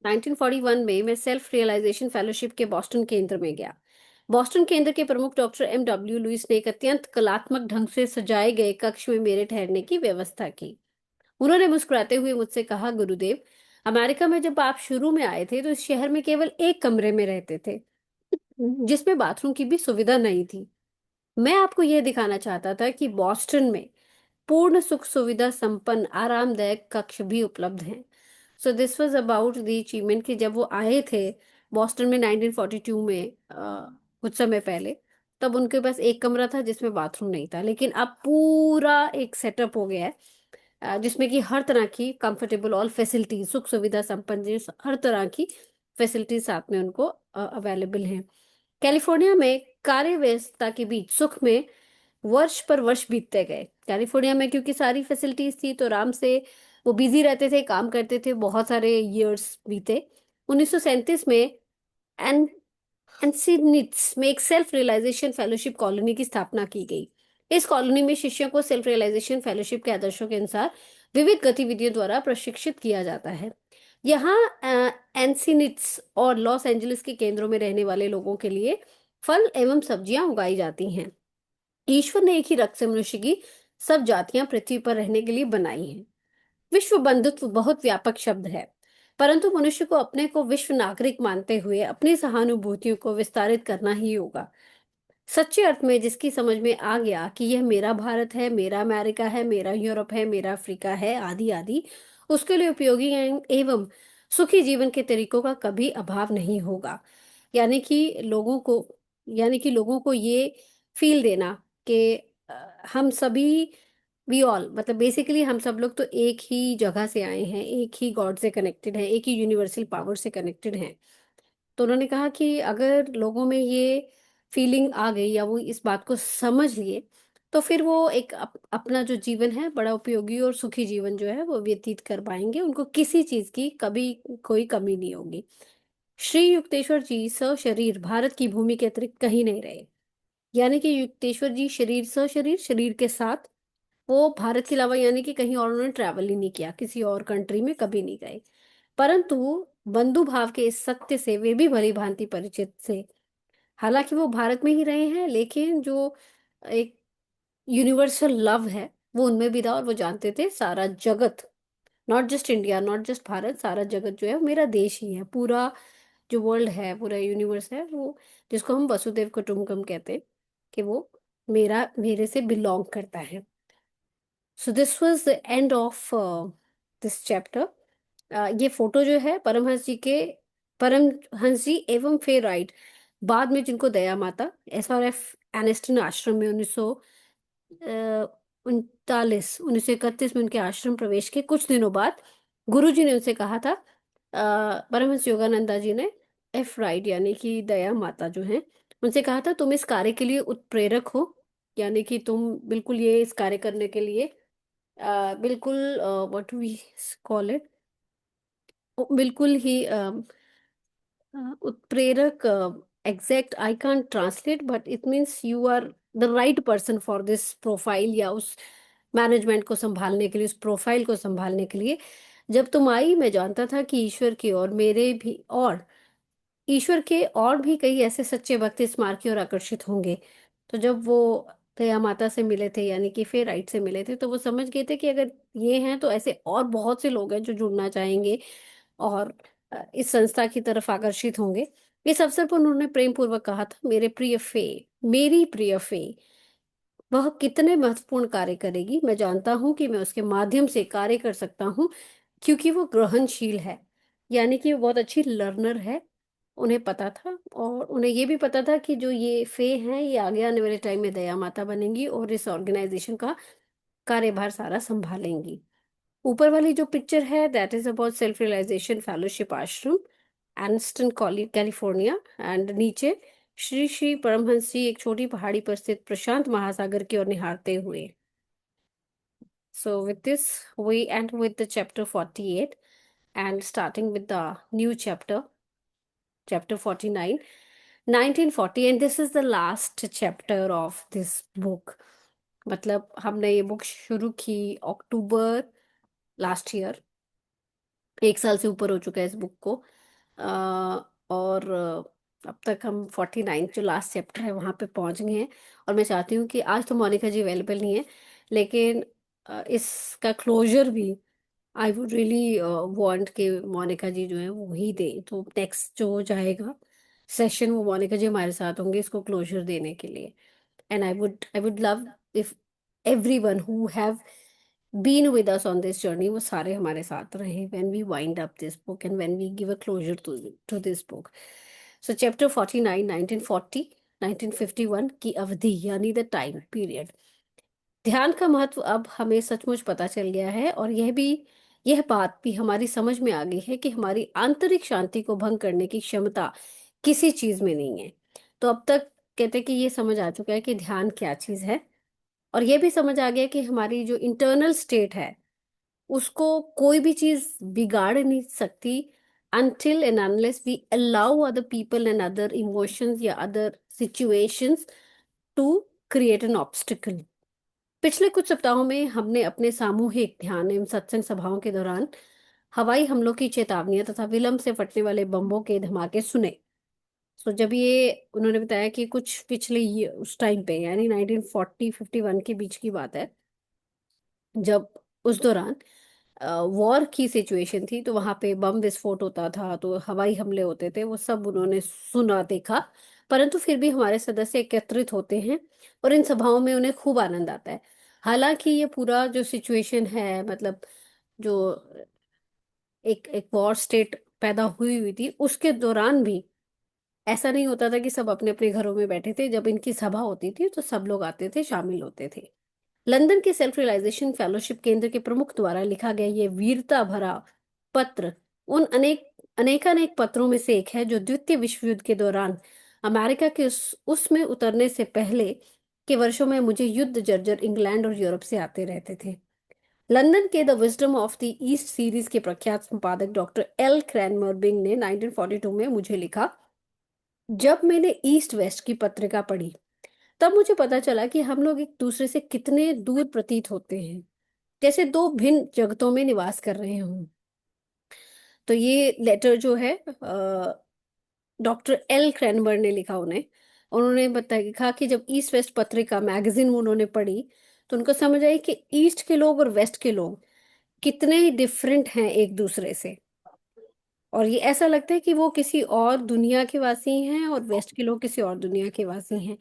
1941 में मैं self realization fellowship के बॉस्टन केंद्र में गया। बॉस्टन केंद्र के प्रमुख डॉक्टर M.W. लुइस ने एक अत्यंत कलात्मक ढंग से सजाए गए कक्ष में मेरे ठहरने की व्यवस्था की। उन्होंने मुस्कुराते हुए मुझसे कहा, गुरुदेव, अमेरिका में जब आप शुरू में आए थे तो इस शहर में केवल एक कमरे में रहते थे, जिसमें बाथरूम की भी सुविधा नहीं थी। मैं आपको यह दिखाना चाहता था कि बॉस्टन में पूर्ण सुख सुविधा संपन्न आरामदायक कक्ष भी उपलब्ध हैं। So this was about the achievement कि जब वो आए थे बॉस्टन में 1942 में, कुछ समय पहले, तब उनके पास एक कमरा था जिसमें बाथरूम नहीं था, लेकिन अब पूरा एक सेटअप हो गया है, जिसमें कि हर तरह की कंफर्टेबल ऑल फैसिलिटी सुख सुविधा संपन्न हर तरह की फैसिलिटी साथ में उनको अवेलेबल हैं। कैलिफोर्निया में कार्य व्यस्तता के बीच सुख में वर्ष पर वर्ष बीतते गए। कैलिफोर्निया में क्योंकि सारी फैसिलिटीज थी तो आराम से वो बिजी रहते थे, काम करते थे, बहुत सारे इयर्स बीते। 1937 में एन एनसिनिट्स में एक सेल्फ रियलाइजेशन फेलोशिप कॉलोनी की स्थापना की गई। इस कॉलोनी में शिष्यों को सेल्फ रियलाइजेशन फेलोशिप के आदर्शों के अनुसार विविध गतिविधियों द्वारा प्रशिक्षित किया जाता है। यहाँ एनसिनिट्स और लॉस एंजलिस के केंद्रों में रहने वाले लोगों के लिए फल एवं सब्जियां उगाई जाती हैं। ईश्वर ने एक ही रक्त से मनुष्य की सब जातियां पृथ्वी पर रहने के लिए बनाई हैं। विश्व बंधुत्व बहुत व्यापक शब्द है, परंतु मनुष्य को अपने को विश्व नागरिक मानते हुए अपनी सहानुभूतियों को विस्तारित करना ही होगा। सच्चे अर्थ में जिसकी समझ में आ गया कि यह मेरा भारत है, मेरा अमेरिका है, मेरा यूरोप है, मेरा अफ्रीका है, आदि आदि, उसके लिए उपयोगी एवं सुखी जीवन के तरीकों का कभी अभाव नहीं होगा। यानी कि लोगों को यानी कि लोगों को ये फील देना कि हम सभी, वी ऑल, मतलब बेसिकली हम सब लोग तो एक ही जगह से आए हैं, एक ही गॉड से कनेक्टेड हैं, एक ही यूनिवर्सल पावर से कनेक्टेड हैं। तो उन्होंने कहा कि अगर लोगों में ये फीलिंग आ गई या वो इस बात को समझ लिए, तो फिर वो एक अपना जो जीवन है बड़ा उपयोगी और सुखी जीवन जो है वो व्यतीत कर पाएंगे। उनको किसी चीज की कभी कोई कमी नहीं होगी। श्री युक्तेश्वर जी सशरीर भारत की भूमि के अतिरिक्त कहीं नहीं रहे। यानी कि युक्तेश्वर जी शरीर सशरीर शरीर के साथ वो भारत के अलावा यानी कि कहीं और उन्होंने ट्रैवल ही नहीं किया, किसी और कंट्री में कभी नहीं गए। परंतु बंधु भाव के इस सत्य से वे भी भली भांति परिचित थे। हालांकि वो भारत में ही रहे हैं, लेकिन जो एक यूनिवर्सल लव है वो उनमें भी था, और वो जानते थे सारा जगत, not just India, not just Bharat, सारा जगत जो है वो मेरा देश ही है। पूरा जो वर्ल्ड है, पूरा यूनिवर्स है, वो जिसको हम वसुदेव कुटुंबकम कहते हैं, कि वो मेरे से बिलोंग करता है। So this was the end of this chapter. ये फोटो जो है परमहंस जी एवं फे राइट, बाद में जिनको दया माता SRF एनिस्टन आश्रम में 1931 में उनके आश्रम प्रवेश के कुछ दिनों बाद गुरु जी ने उनसे कहा था, परमहंस योगानंदा जी ने F राइट यानी कि दया माता जो है, उनसे कहा था तुम इस कार्य के लिए उत्प्रेरक हो। यानी कि तुम बिल्कुल ये इस कार्य करने के लिए बिल्कुल, व्हाट वी कॉल इट, बिल्कुल ही उत्प्रेरक, exact I can't translate, but it means you are the right person for this profile, या उस मैनेजमेंट को संभालने के लिए, उस प्रोफाइल को संभालने के लिए। जब तुम आई मैं जानता था कि ईश्वर के और भी कई ऐसे सच्चे भक्त इस मार्ग की ओर आकर्षित होंगे। तो जब वो दया माता से मिले थे, यानी कि फिर राइट से मिले थे, तो वो समझ गए थे कि अगर ये हैं तो ऐसे और बहुत से लोग हैं जो जुड़ना चाहेंगे और इस संस्था की तरफ आकर्षित होंगे। इस अवसर पर उन्होंने प्रेम पूर्वक कहा था, मेरी प्रिय फे, वह कितने महत्वपूर्ण कार्य करेगी, मैं जानता हूं कि मैं उसके माध्यम से कार्य कर सकता हूँ, क्योंकि वो ग्रहणशील है। यानी कि वो बहुत अच्छी लर्नर है। उन्हें पता था, और उन्हें ये भी पता था कि जो ये फे हैं ये आगे आने वाले टाइम में दया माता बनेंगी और इस ऑर्गेनाइजेशन का कार्यभार सारा संभालेंगी। ऊपर वाली जो पिक्चर है that is about self realization fellowship Ashram, एनस्टन कैलिफोर्निया। एंड नीचे श्री श्री परमहंस जी एक छोटी पहाड़ी पर स्थित प्रशांत महासागर की ओर निहारते हुए। So with this, we end with the chapter 48 and starting with the new chapter, chapter 49, 1940, and this is the last chapter of this book. मतलब हमने ये बुक शुरू की अक्टूबर लास्ट ईयर, 1 साल से ऊपर हो चुका है इस बुक को। और अब तक हम 49 जो लास्ट चैप्टर है वहाँ पे पहुँच गए हैं। और मैं चाहती हूँ कि आज तो मोनिका जी अवेलेबल नहीं है, लेकिन इसका क्लोजर भी आई वुड रियली वांट कि मोनिका जी जो है वो ही दें। तो नेक्स्ट जो जाएगा सेशन वो मोनिका जी हमारे साथ होंगे इसको क्लोजर देने के लिए। And I would love if everyone who have been with us on this journey वो सारे हमारे साथ रहे when we wind up this book and when we give a closure to this book. So chapter 49, 1940 1951 की अवधि यानी the time period. ध्यान का महत्व अब हमें सचमुच पता चल गया है, और यह बात भी हमारी समझ में आ गई है कि हमारी आंतरिक शांति को भंग करने की क्षमता किसी चीज में नहीं है। तो अब तक कहते हैं कि ये समझ आ चुका है कि ध्यान क्या चीज है, और ये भी समझ आ गया कि हमारी जो इंटरनल स्टेट है उसको कोई भी चीज बिगाड़ नहीं सकती until and unless we allow other people and other emotions या other situations to create an obstacle। पिछले कुछ सप्ताहों में हमने अपने सामूहिक ध्यान एवं सत्संग सभाओं के दौरान हवाई हमलों की चेतावनियां तथा विलंब से फटने वाले बम्बों के धमाके सुने। सो जब ये उन्होंने बताया कि कुछ पिछले ये उस टाइम पे यानी 1940-51 के बीच की बात है, जब उस दौरान वॉर की सिचुएशन थी, तो वहां पे बम विस्फोट होता था, तो हवाई हमले होते थे, वो सब उन्होंने सुना देखा। परंतु फिर भी हमारे सदस्य एकत्रित होते हैं और इन सभाओं में उन्हें खूब आनंद आता है। हालांकि ये पूरा जो सिचुएशन है, मतलब जो एक एक वॉर स्टेट पैदा हुई हुई थी, उसके दौरान भी ऐसा नहीं होता था कि सब अपने अपने घरों में बैठे थे। जब इनकी सभा होती थी तो सब लोग आते थे, शामिल होते थे। लंदन के सेल्फ रियलाइजेशन फेलोशिप केंद्र के प्रमुख द्वारा लिखा गया ये वीरता भरा पत्र उन अनेकानेक पत्रों में से एक है जो द्वितीय विश्व युद्ध के दौरान अमेरिका के उसमें उतरने से पहले के वर्षों में मुझे युद्ध जर्जर इंग्लैंड और यूरोप से आते रहते थे। लंदन के the wisdom of the east series के प्रख्यात संपादक डॉक्टर एल क्रैनमरबिंग ने 1942 में मुझे लिखा, जब मैंने ईस्ट वेस्ट की पत्रिका पढ़ी तब मुझे पता चला कि हम लोग एक दूसरे से कितने दूर प्रतीत होते हैं, जैसे दो भिन्न जगतों में निवास कर रहे हों। तो ये लेटर जो है डॉक्टर एल क्रैनबर ने लिखा उन्हें। उन्होंने बताया कहा कि जब ईस्ट वेस्ट पत्रिका मैगजीन उन्होंने पढ़ी तो उनको समझ आई कि ईस्ट के लोग और वेस्ट के लोग कितने डिफरेंट हैं एक दूसरे से। और ये ऐसा लगता है कि वो किसी और दुनिया के वासी हैं और वेस्ट के लोग किसी और दुनिया के वासी हैं।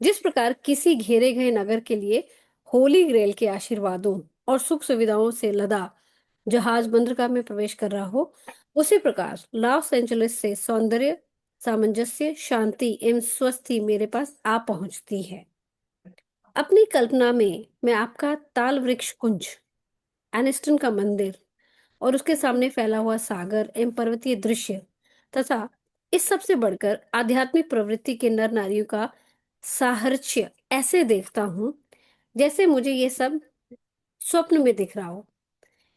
जिस प्रकार किसी घेरे गए नगर के लिए होली ग्रेल के आशीर्वादों और सुख सुविधाओं से लदा जहाज बंदरगाह में प्रवेश कर रहा हो, उसी प्रकार लॉस एंजलिस से सौंदर्य, सामंजस्य, शांति एवं स्वस्थी मेरे पास आ पहुंचती है। अपनी कल्पना में मैं आपका ताल वृक्ष कुंज, एनिस्टन का मंदिर और उसके सामने फैला हुआ सागर एवं पर्वतीय दृश्य तथा इस सबसे बढ़कर आध्यात्मिक प्रवृत्ति के नर नारियों का साहचर्य ऐसे देखता हूँ जैसे मुझे ये सब स्वप्न में दिख रहा हो।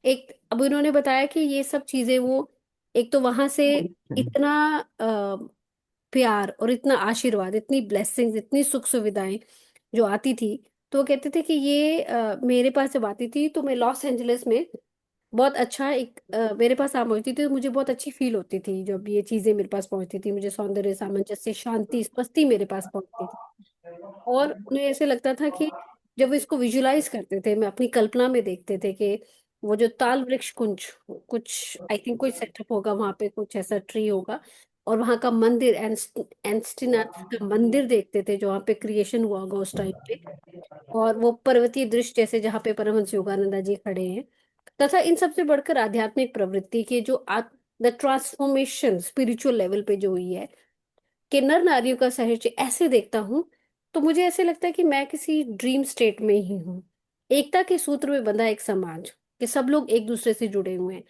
एक अब उन्होंने बताया कि ये सब चीजें वो एक तो वहां से इतना प्यार और इतना आशीर्वाद, इतनी ब्लेसिंग्स, इतनी सुख सुविधाएं जो आती थी, तो वो कहते थे कि ये मेरे पास जब आती थी तो मैं लॉस एंजलिस में बहुत अच्छा एक मेरे पास आ पहुंचती थी तो मुझे बहुत अच्छी फील होती थी। जब ये चीजें मेरे पास पहुंचती थी, मुझे सौंदर्य, सामंजस्य, शांति, स्वस्ति मेरे पास पहुंचती थी। और उन्हें ऐसे लगता था कि जब वो इसको विजुलाइज करते थे, मैं अपनी कल्पना में देखते थे कि वो जो ताल वृक्ष कुंज, कुछ आई थिंक कोई सेटअप होगा वहां पे, कुछ ऐसा ट्री होगा, और वहां का मंदिर एंस्टिनाथ का मंदिर देखते थे जो वहां पे क्रिएशन हुआ होगा उस टाइम पे। और वो पर्वतीय दृश्य जैसे जहाँ पे परमहंस योगानंदा जी खड़े हैं, तथा इन सबसे बढ़कर आध्यात्मिक प्रवृत्ति के जो द ट्रांसफॉर्मेशन स्पिरिचुअल लेवल पे जो हुई है कि नर नारियों का साहित्य ऐसे देखता हूँ, तो मुझे ऐसे लगता है कि मैं किसी ड्रीम स्टेट में ही हूँ। एकता के सूत्र में बंधा एक समाज कि सब लोग एक दूसरे से जुड़े हुए हैं,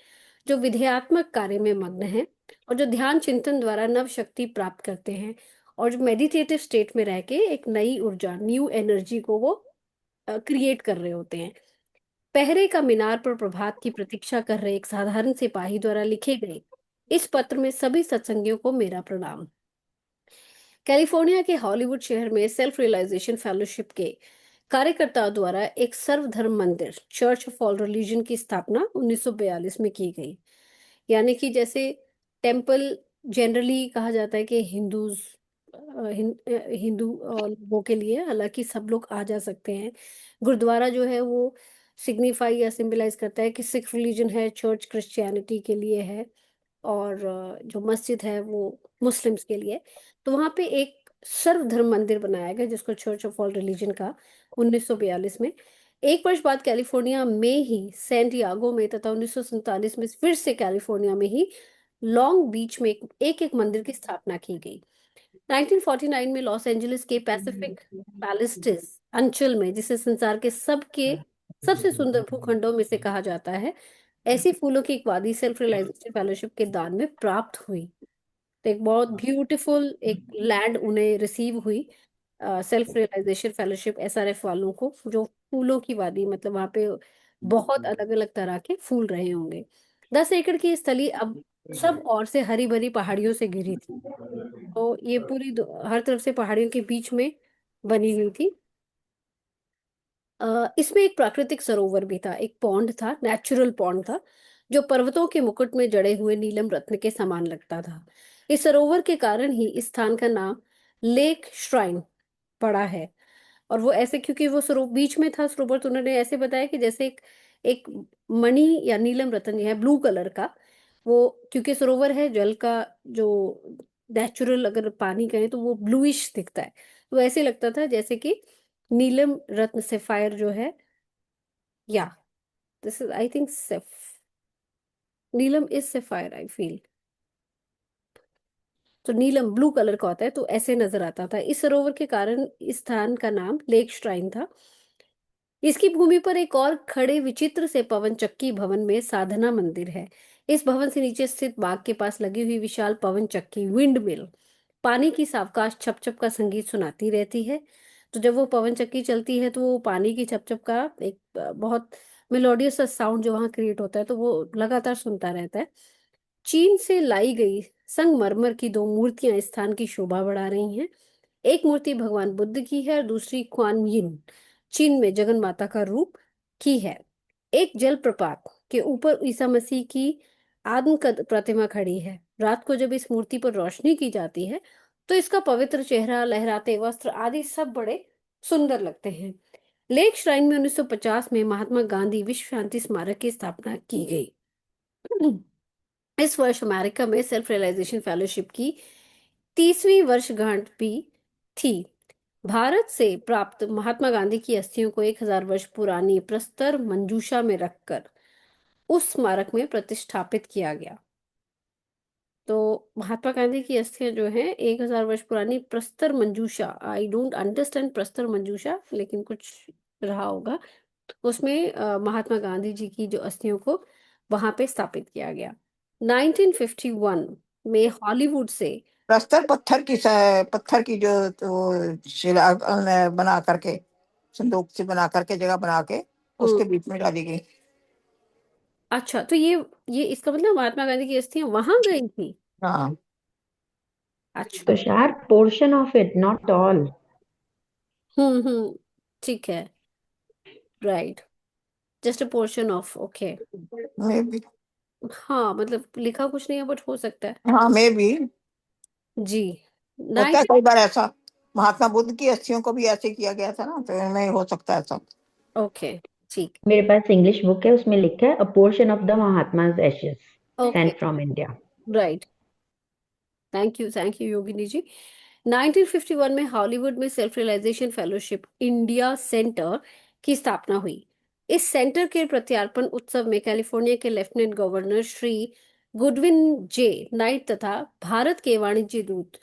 जो विधेयात्मक कार्य में मग्न हैं और जो ध्यान चिंतन द्वारा नव शक्ति प्राप्त करते हैं, और जो मेडिटेटिव स्टेट में रह के एक नई ऊर्जा, न्यू एनर्जी को वो क्रिएट कर रहे होते हैं। पहरे का मीनार पर प्रभात की प्रतीक्षा कर रहे एक साधारण सिपाही द्वारा लिखे गए इस पत्र में सभी सत्संगियों को मेरा प्रणाम। कैलिफोर्निया के हॉलीवुड शहर में सेल्फ रियलाइजेशन फेलोशिप के कार्यकर्ताओं द्वारा एक सर्वधर्म मंदिर, चर्च ऑफ ऑल रिलीजन की स्थापना 1942 में की गई। यानी कि जैसे टेम्पल जनरली कहा जाता है कि हिंदू लोगों के लिए, हालांकि सब लोग आ जा सकते हैं। गुरुद्वारा जो है वो सिग्निफाई या सिंबलाइज करता है कि सिख रिलीजन है, चर्च क्रिश्चियनिटी के लिए है, और जो मस्जिद है वो मुस्लिम्स के लिए। तो वहाँ पे एक सर्वधर्म मंदिर बनाया गया जिसको चर्च ऑफ ऑल रिलीजन का 1942 में। एक वर्ष बाद कैलिफोर्निया में ही सैंटियागो में तथा 1947 में फिर से कैलिफोर्निया में ही लॉन्ग बीच में एक एक मंदिर की स्थापना की गई। 1949 में लॉस एंजलिस के पैसिफिक पैलेस्टिस अंचल में, जिसे संसार के सबसे सुंदर भूखंडों में से कहा जाता है, ऐसी फूलों की एक वादी सेल्फ रियलाइजेशन फेलोशिप के दान में प्राप्त हुई। तो एक बहुत ब्यूटीफुल एक लैंड उन्हें रिसीव हुई सेल्फ रियलाइजेशन फेलोशिप एसआरएफ वालों को, जो फूलों की वादी, मतलब वहां पे बहुत अलग अलग तरह के फूल रहे होंगे। 10 एकड़ की स्थली अब सब और से हरी भरी पहाड़ियों से घिरी थी। तो ये हर तरफ से पहाड़ियों के बीच में बनी हुई थी। इसमें एक प्राकृतिक सरोवर भी था, एक पॉन्ड था, नेचुरल पॉन्ड था, जो पर्वतों के मुकुट में जड़े हुए नीलम रत्न के समान लगता था। इस सरोवर के कारण ही इस स्थान का नाम लेक श्राइन पड़ा है। और वो ऐसे क्योंकि वो सरोवर बीच में था सरोवर, तो उन्होंने ऐसे बताया कि जैसे एक मणि या नीलम रतन जो है ब्लू कलर का, वो क्योंकि सरोवर है जल का जो नेचुरल अगर पानी कहें तो वो ब्लूइश दिखता है। तो ऐसे लगता था जैसे कि नीलम रत्न सेफायर जो है, या this is I think Neelam is sapphire I feel. तो नीलम ब्लू कलर का होता है, तो ऐसे नजर आता था। इस सरोवर के कारण इस स्थान का नाम लेक श्राइन था। इसकी भूमि पर एक और खड़े विचित्र से पवन चक्की भवन में साधना मंदिर है। इस भवन से नीचे स्थित बाग के पास लगी हुई विशाल पवन चक्की विंड मिल पानी की सावकाश छप छप का संगीत सुनाती रहती है। तो जब वो पवन चक्की चलती है तो वो पानी की छप छप का एक बहुत मेलोडियस सा साउंड जो वहाँ क्रिएट होता है, तो वो लगातार सुनता रहता है। चीन से लाई गई संगमरमर की दो मूर्तियां इस स्थान की शोभा बढ़ा रही हैं। एक मूर्ति भगवान बुद्ध की है और दूसरी क्वान यिन, चीन में जगन माता का रूप, की है। एक जलप्रपात के ऊपर ईसा मसीह की आदम कद प्रतिमा खड़ी है। रात को जब इस मूर्ति पर रोशनी की जाती है तो इसका पवित्र चेहरा, लहराते वस्त्र आदि सब बड़े सुंदर लगते हैं। लेक श्राइन में 1950 में महात्मा गांधी विश्व शांति स्मारक की स्थापना की गई। इस वर्ष अमेरिका में सेल्फ रियलाइजेशन फेलोशिप की 30वीं वर्षगांठ भी थी। भारत से प्राप्त महात्मा गांधी की अस्थियों को 1000 वर्ष पुरानी प्रस्तर मंजूषा में रखकर उस स्मारक में प्रतिष्ठापित किया गया। तो महात्मा गांधी की अस्थियां जो हैं 1000 वर्ष पुरानी प्रस्तर मंजूषा, आई डोंट अंडरस्टैंड प्रस्तर मंजूषा, लेकिन कुछ रहा होगा, उसमें महात्मा गांधी जी की जो अस्थियों को वहां पे स्थापित किया गया। 1951 में हॉलीवुड से प्रस्तर पत्थर की जो तो शिला बना करके, संदूक से बना करके, जगह बना के उसके बीच में डाली गई। अच्छा, तो ये इसका मतलब महात्मा गांधी की अस्थियां वहां गई थी। हाँ, अच्छा। Tushar, portion of it, not all. Hmm, ठीक है, right, just a portion of, okay. मे भी। हाँ, मतलब लिखा कुछ नहीं है बट हो सकता है। हाँ, मे भी। जी। होता है नाइट कई बार ऐसा। महात्मा बुद्ध की अस्थियों को भी ऐसे किया गया था ना, तो इनमें हो सकता है ऐसा। ओके, ठीक, मेरे पास इंग्लिश बुक है, उसमें लिखा है a portion of the Mahatma's ashes okay, sent from India. Right. Thank you Yogini ji. 1951 में हॉलीवुड में self realization fellowship India centre की स्थापना हुई। इस सेंटर के प्रत्यार्पण उत्सव में कैलिफोर्निया के लेफ्टिनेंट गवर्नर श्री गुडविन जे नाइट तथा भारत के वाणिज्य दूत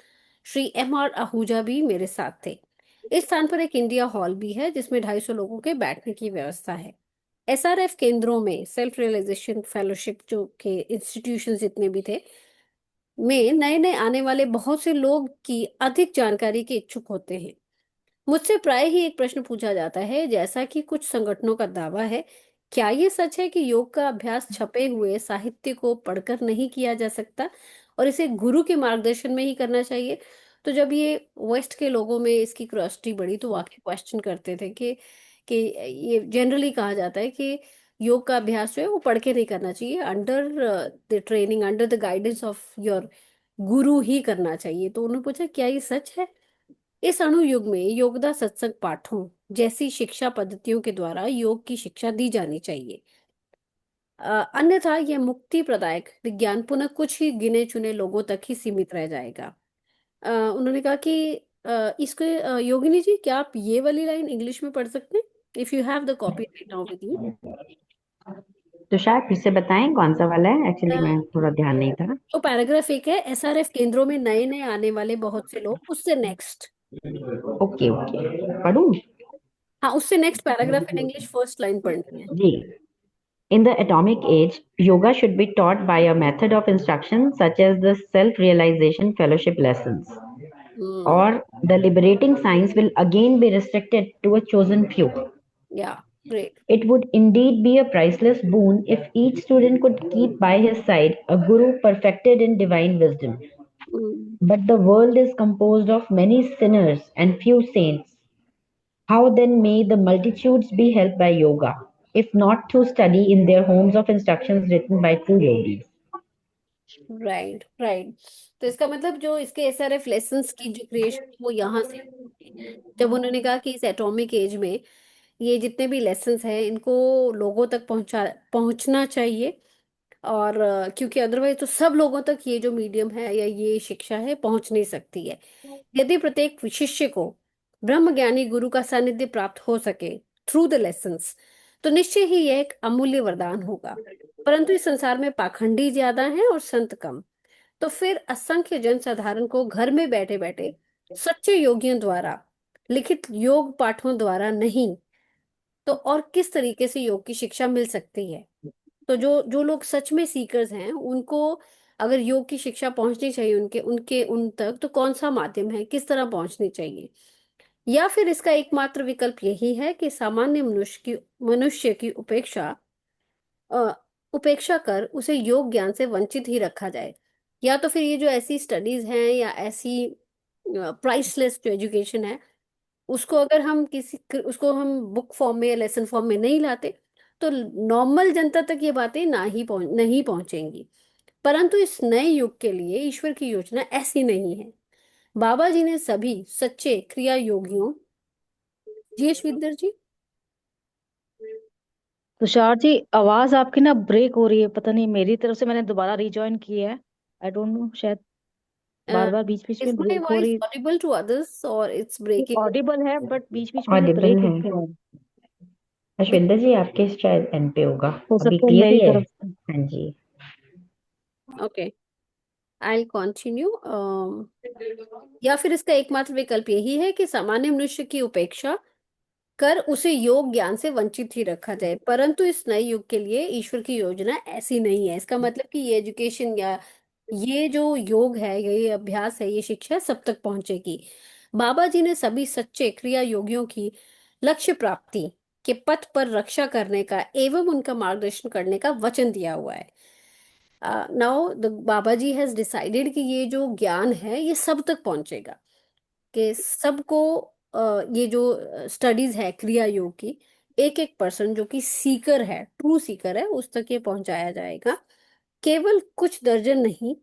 श्री एम आर आहूजा भी मेरे साथ थे। इस स्थान पर एक इंडिया हॉल भी है जिसमें 250 लोगों के बैठने की व्यवस्था है। एसआरएफ केंद्रों में सेल्फ रियलाइजेशन फेलोशिप जो के इंस्टीट्यूशन जितने भी थे में नए नए आने वाले बहुत से लोग की अधिक जानकारी के इच्छुक होते हैं। मुझसे प्राय ही एक प्रश्न पूछा जाता है, जैसा कि कुछ संगठनों का दावा है, क्या ये सच है कि योग का अभ्यास छपे हुए साहित्य को पढ़कर नहीं किया जा सकता और इसे गुरु के मार्गदर्शन में ही करना चाहिए? तो जब ये वेस्ट के लोगों में इसकी क्यूरियोसिटी बढ़ी तो वाकई क्वेश्चन करते थे कि ये जनरली कहा जाता है कि योग का अभ्यास जो है वो पढ़ के नहीं करना चाहिए, under the training, under the guidance of your गुरु ही करना चाहिए। तो उन्होंने पूछा क्या ये सच है? इस अणुयुग में योगदा सत्संग पाठों जैसी शिक्षा पद्धतियों के द्वारा योग की शिक्षा दी जानी चाहिए। अन्यथा यह मुक्ति प्रदायक विज्ञान पुनः कुछ ही गिने चुने लोगों तक ही सीमित रह जाएगा। उन्होंने कहा कि इसको योगिनी जी, क्या आप ये वाली लाइन इंग्लिश में पढ़ सकते हैं? If you have the copy right now with you. Tushar फिर से बताएं कौन सा वाला है, एक्चुअली मैं थोड़ा ध्यान नहीं था। तो पैराग्राफ एक है, एसआरएफ केंद्रों में नए नए आने वाले बहुत से लोग, उससे नेक्स्ट। ओके ओके, पढ़ूं? हाँ, उससे next paragraph in English first line पढ़नी है। जी। In the atomic age, yoga should be taught by a method of instruction such as the self-realization fellowship lessons. Hmm, Or the liberating science will again be restricted to a chosen few. या great. It would indeed be a priceless boon if each student could keep by his side a guru perfected in divine wisdom. But the world is composed of many sinners and few saints. How then may the multitudes be helped by yoga, if not through study in their homes of instructions written by true yogis? Right right. तो इसका मतलब जो इसके SRF lessons की जो creation वो यहाँ से होगी। जब उन्होंने कहा कि इस एटॉमिक एज में ये जितने भी लेसन्स हैं इनको लोगों तक पहुंचना चाहिए। और क्योंकि अदरवाइज तो सब लोगों तक ये जो मीडियम है या ये शिक्षा है पहुंच नहीं सकती है। यदि प्रत्येक शिष्य को ब्रह्म ज्ञानी गुरु का सानिध्य प्राप्त हो सके थ्रू द लेसन्स, तो निश्चय ही यह एक अमूल्य वरदान होगा। परंतु इस संसार में पाखंडी ज्यादा हैं और संत कम। तो फिर असंख्य जन साधारण को घर में बैठे बैठे सच्चे योगियों द्वारा लिखित योग पाठों द्वारा नहीं तो और किस तरीके से योग की शिक्षा मिल सकती है? तो जो जो लोग सच में सीकर्स हैं उनको अगर योग की शिक्षा पहुंचनी चाहिए उनके उनके उन तक, तो कौन सा माध्यम है, किस तरह पहुंचनी चाहिए? या फिर इसका एकमात्र विकल्प यही है कि सामान्य मनुष्य की अ, उपेक्षा कर उसे योग ज्ञान से वंचित ही रखा जाए। या तो फिर ये जो ऐसी स्टडीज हैं या ऐसी प्राइसलेस जो एजुकेशन है उसको अगर हम उसको हम बुक फॉर्म में या लेसन फॉर्म में नहीं लाते तो नॉर्मल जनता तक ये बातें नहीं पहुंचेंगी। परंतु इस नए युग के लिए ईश्वर की योजना ऐसी नहीं है। बाबा जी ने सभी सच्चे क्रिया योगियों, जी यशविंदर जी। तुषार जी, आवाज आपकी ना ब्रेक हो रही है, पता नहीं मेरी तरफ से, मैंने दोबारा रिजॉइन किया है। आई डोंट नो, शायद बार बार बीच बीच इज में माई ब्रेक हो वॉइस रही ऑडिबल टू अदर्स और इट्स है। ब्रेकिंग? ऑडिबल है बट बीच बीच में ये ऑडिबल ब्रेक है। होते हैं। अश्विंदर जी आपके शायद एंड पे होगा। हो अभी सकता है क्लियर मेरी ही है। तरफ से। हाँ जी। Okay, I will continue. या फिर इसका एकमात्र विकल्प यही है कि सामान्य मनुष्य की उपेक्षा कर उसे योग ज्ञान से वंचित ही रखा जाए। परंतु इस नए युग के लिए ईश्वर की योजना ऐसी नहीं है। इसका मतलब कि ये एजुकेशन या ये जो योग है ये अभ्यास है ये शिक्षा सब तक पहुंचेगी। बाबा जी ने सभी सच्चे क्रिया योगियों की लक्ष्य प्राप्ति के पथ पर रक्षा करने का एवं उनका मार्गदर्शन करने का वचन दिया हुआ है। Now the Baba ji has decided कि ये जो ज्ञान है ये सब तक पहुंचेगा, कि सबको ये जो स्टडीज है क्रिया योग की एक एक पर्सन जो कि सीकर है, ट्रू सीकर है, उस तक ये पहुंचाया जाएगा। केवल कुछ दर्जन नहीं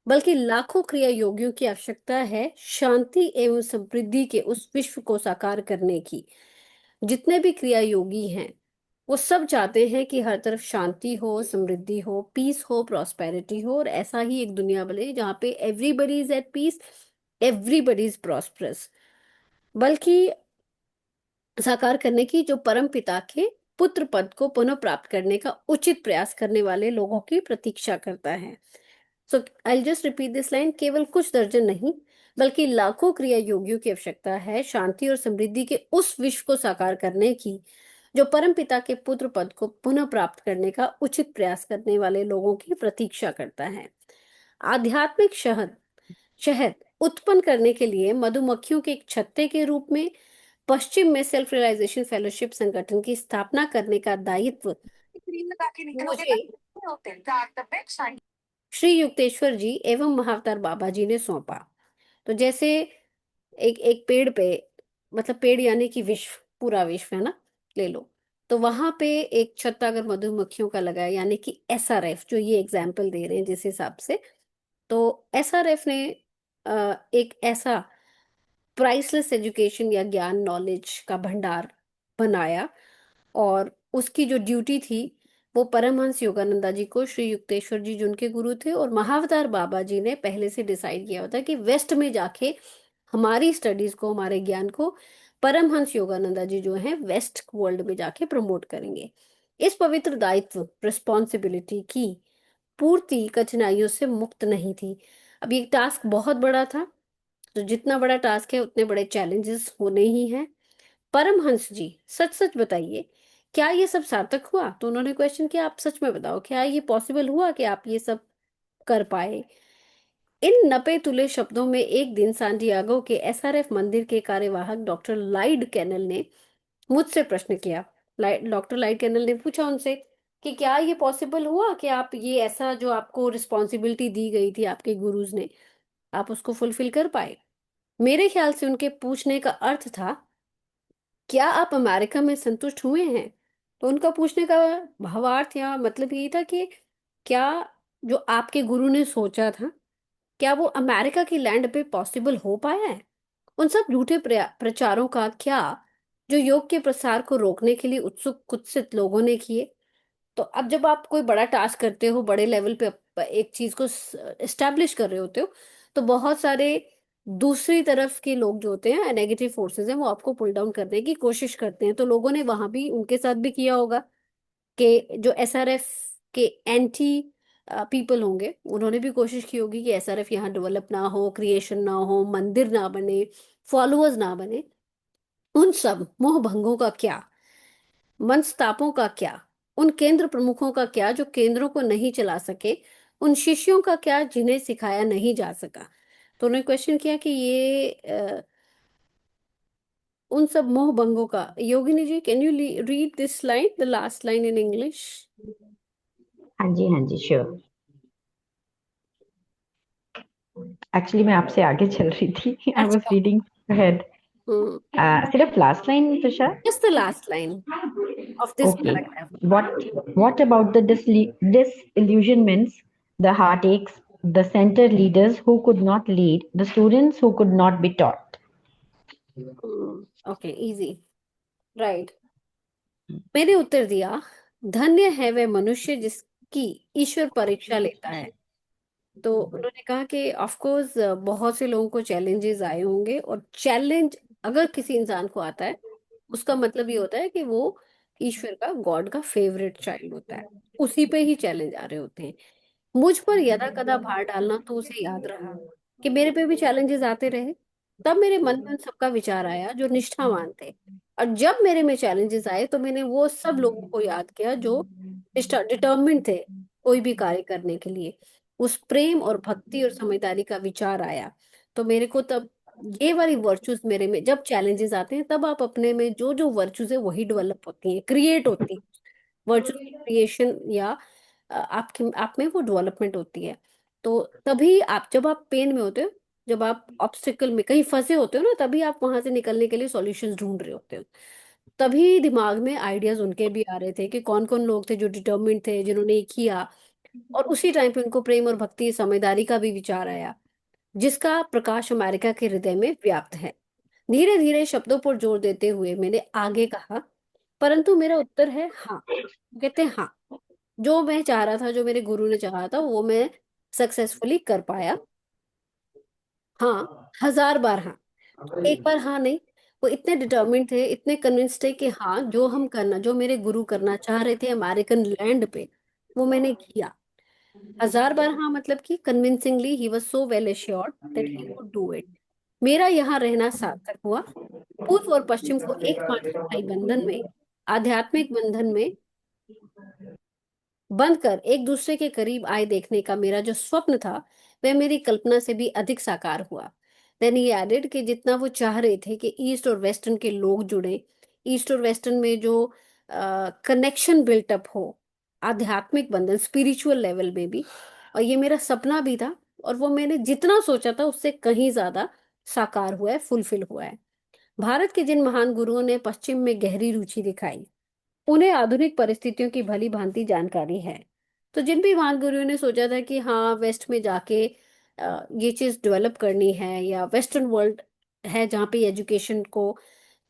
बल्कि लाखों क्रिया योगियों की आवश्यकता है शांति एवं समृद्धि के उस विश्व को साकार करने की। जितने भी क्रिया योगी हैं वो सब चाहते हैं कि हर तरफ शांति हो, समृद्धि हो, पीस हो, प्रॉस्पेरिटी हो, और ऐसा ही एक दुनिया बने जहाँ पे everybody is at peace, everybody is prosperous. बल्कि साकार करने की जो परम पिता के पुत्र पद को पुनः प्राप्त करने का उचित प्रयास करने वाले लोगों की प्रतीक्षा करता है। So I just repeat this line, केवल कुछ दर्जन नहीं बल्कि लाखों क्रिया योगियों की आवश्यकता है शांति और समृद्धि के उस विश्व को साकार करने की जो परम पिता के पुत्र पद को पुनः प्राप्त करने का उचित प्रयास करने वाले लोगों की प्रतीक्षा करता है। आध्यात्मिक शहद शहद उत्पन्न करने के लिए मधुमक्खियों के एक छत्ते के रूप में पश्चिम में सेल्फ रियलाइजेशन फेलोशिप संगठन की स्थापना करने का दायित्व मुझे श्री युक्तेश्वर जी एवं महाअवतार बाबा जी ने सौंपा। तो जैसे एक एक पेड़ पे, मतलब पेड़ यानी कि विश्व, पूरा विश्व है ना, ले लो। तो वहां पे एक छत्ता अगर मधुमक्खियों का लगा है, यानी कि एसआरएफ जो ये एग्जाम्पल दे रहे हैं जिस हिसाब से, तो एसआरएफ ने एक ऐसा प्राइसलेस एजुकेशन या ज्ञान नॉलेज का भंडार बनाया, और उसकी जो ड्यूटी थी वो परमहंस योगानंदा जी को, श्री युक्तेश्वर जी जो उनके गुरु थे, और महाअवतार बाबा जी ने पहले से डिसाइड किया होता कि वेस्ट में जाके हमारी स्टडीज को, हमारे ज्ञान को परमहंस योगानंदा जी जो हैं वेस्ट वर्ल्ड में जाके प्रमोट करेंगे। इस पवित्र दायित्व, रिस्पॉन्सिबिलिटी की पूर्ति कठिनाइयों से मुक्त नहीं थी। अब ये टास्क बहुत बड़ा था, तो जितना बड़ा टास्क है उतने बड़े चैलेंजेस होने ही हैं। परमहंस जी, सच सच बताइए, क्या ये सब सार्थक हुआ? तो उन्होंने क्वेश्चन किया, आप सच में बताओ, क्या ये पॉसिबल हुआ कि आप ये सब कर पाए? इन नपे तुले शब्दों में एक दिन सांडियागो के एसआरएफ मंदिर के कार्यवाहक डॉक्टर लाइड कैनल ने मुझसे प्रश्न किया। डॉक्टर लाइड कैनल ने पूछा उनसे कि क्या ये पॉसिबल हुआ कि आप ये ऐसा जो आपको रिस्पॉन्सिबिलिटी दी गई थी आपके गुरुज ने, आप उसको फुलफिल कर पाए? मेरे ख्याल से उनके पूछने का अर्थ था, क्या आप अमेरिका में संतुष्ट हुए हैं? तो उनका पूछने का भावार्थ या मतलब यही था कि क्या जो आपके गुरु ने सोचा था, क्या वो अमेरिका की लैंड पे पॉसिबल हो पाया है? उन सब झूठे प्रचारों का क्या, जो योग के प्रसार को रोकने के लिए उत्सुक कुत्सित लोगों ने किए? तो अब जब आप कोई बड़ा टास्क करते हो, बड़े लेवल पे एक चीज को एस्टेब्लिश कर रहे होते हो, तो बहुत सारे दूसरी तरफ के लोग जो होते हैं, नेगेटिव फोर्सेस हैं, वो आपको पुल डाउन करने की कोशिश करते हैं। तो लोगों ने वहां भी उनके साथ भी किया होगा कि जो एसआरएफ के एंटी पीपल होंगे, उन्होंने भी कोशिश की होगी कि एसआरएफ यहाँ डेवलप ना हो, क्रिएशन ना हो, मंदिर ना बने, फॉलोअर्स ना बने। उन सब मोह भंगों का क्या, मनस्तापों का क्या, उन केंद्र प्रमुखों का क्या जो केंद्रों को नहीं चला सके, उन शिष्यों का क्या जिन्हें सिखाया नहीं जा सका? तो उन्होंने क्वेश्चन किया कि ये उन सब मोह भंगों का, Yogini ji can you read this line, the last line in English? हाँ जी श्योर। एक्चुअली मैं आपसे आगे चल रही थी, आई वाज अच्छा। Reading ahead. सिर्फ last line Tushar? Just the last line of this Okay. paragraph. What about the disillusionments, the heartaches, the center leaders who could not lead, the students who could not be taught? Okay, easy. Right. मैंने उत्तर दिया, धन्य है वह मनुष्य जिसकी ईश्वर परीक्षा लेता है। तो उन्होंने कहा कि ऑफ कोर्स बहुत से लोगों को चैलेंजेस आए होंगे, और चैलेंज अगर किसी इंसान को आता है, उसका मतलब ये होता है कि वो ईश्वर का, गॉड का फेवरेट चाइल्ड होता है। उसी पे ही चैलेंज आ रहे होते हैं। मुझ पर यदा कदा भार डालना तो उसे याद रहा कि मेरे पे भी चैलेंजेस आते रहे। तब मेरे मन में उन सबका विचार आया जो निष्ठावान थे, और जब मेरे में चैलेंजेस आए तो मैंने वो सब लोगों को याद किया जो डिटर्मिन्ड थे कोई भी कार्य करने के लिए। उस प्रेम और भक्ति और समझदारी का विचार आया। तो मेरे को तब ये वाली वर्चूज मेरे में, जब चैलेंजेस आते हैं तब आप अपने में जो जो वर्चूज है वही डेवलप होती हैं, क्रिएट होती है। वर्चुअल क्रिएशन या आपके आप में वो डेवलपमेंट होती है। तो तभी आप, जब आप पेन में होते हो, जब आप ऑब्स्टिकल में कहीं फंसे होते हो ना, तभी आप वहां से निकलने के लिए सॉल्यूशंस ढूंढ रहे होते हो। तभी दिमाग में आइडियाज उनके भी आ रहे थे कि कौन कौन लोग थे जो डिटर्मिन्ड थे, जिन्होंने ये किया। और उसी टाइम पे उनको प्रेम और भक्ति समझदारी का भी विचार आया, जिसका प्रकाश अमेरिका के हृदय में व्याप्त है। धीरे धीरे शब्दों पर जोर देते हुए मैंने आगे कहा, परंतु मेरा उत्तर है हाँ। वो कहते हैं हाँ, जो मैं चाह रहा था, जो मेरे गुरु ने चाहा था, वो मैं सक्सेसफुली कर पाया। हाँ, 1000 बार हाँ। तो एक बार हाँ नहीं, वो इतने डिटर्मिन्ड थे, इतने कन्विंस्ड थे कि हाँ, जो हम करना, जो मेरे गुरु करना चाह रहे थे अमेरिकन लैंड पे, वो मैंने किया। 1000 बार हाँ मतलब कि convincingly he was so well assured that he could do it. मेरा यहाँ रहना सार्थक हुआ। पूर्व और पश्चिम को एकमात्र स्थायी बंधन में, आध्यात्मिक बंधन में बंद कर एक दूसरे के करीब आए देखने का मेरा जो स्वप्न था, वह मेरी कल्पना से भी अधिक साकार हुआ। देन ही एडेड कि जितना वो चाह रहे थे कि ईस्ट और वेस्टर्न के लोग जुड़े, ईस्ट और वेस्टर्न में जो कनेक्शन बिल्टअप हो, आध्यात्मिक बंधन स्पिरिचुअल लेवल में भी, और ये मेरा सपना भी था, और वो मैंने जितना सोचा था उससे कहीं ज्यादा साकार हुआ है, फुलफिल हुआ है। भारत के जिन महान गुरुओं ने पश्चिम में गहरी रुचि दिखाई, उन्हें आधुनिक परिस्थितियों की भली भांति जानकारी है। तो जिन भी महान गुरुओं ने सोचा था कि हाँ वेस्ट में जाके ये चीज डेवलप करनी है, या वेस्टर्न वर्ल्ड है जहाँ पे एजुकेशन को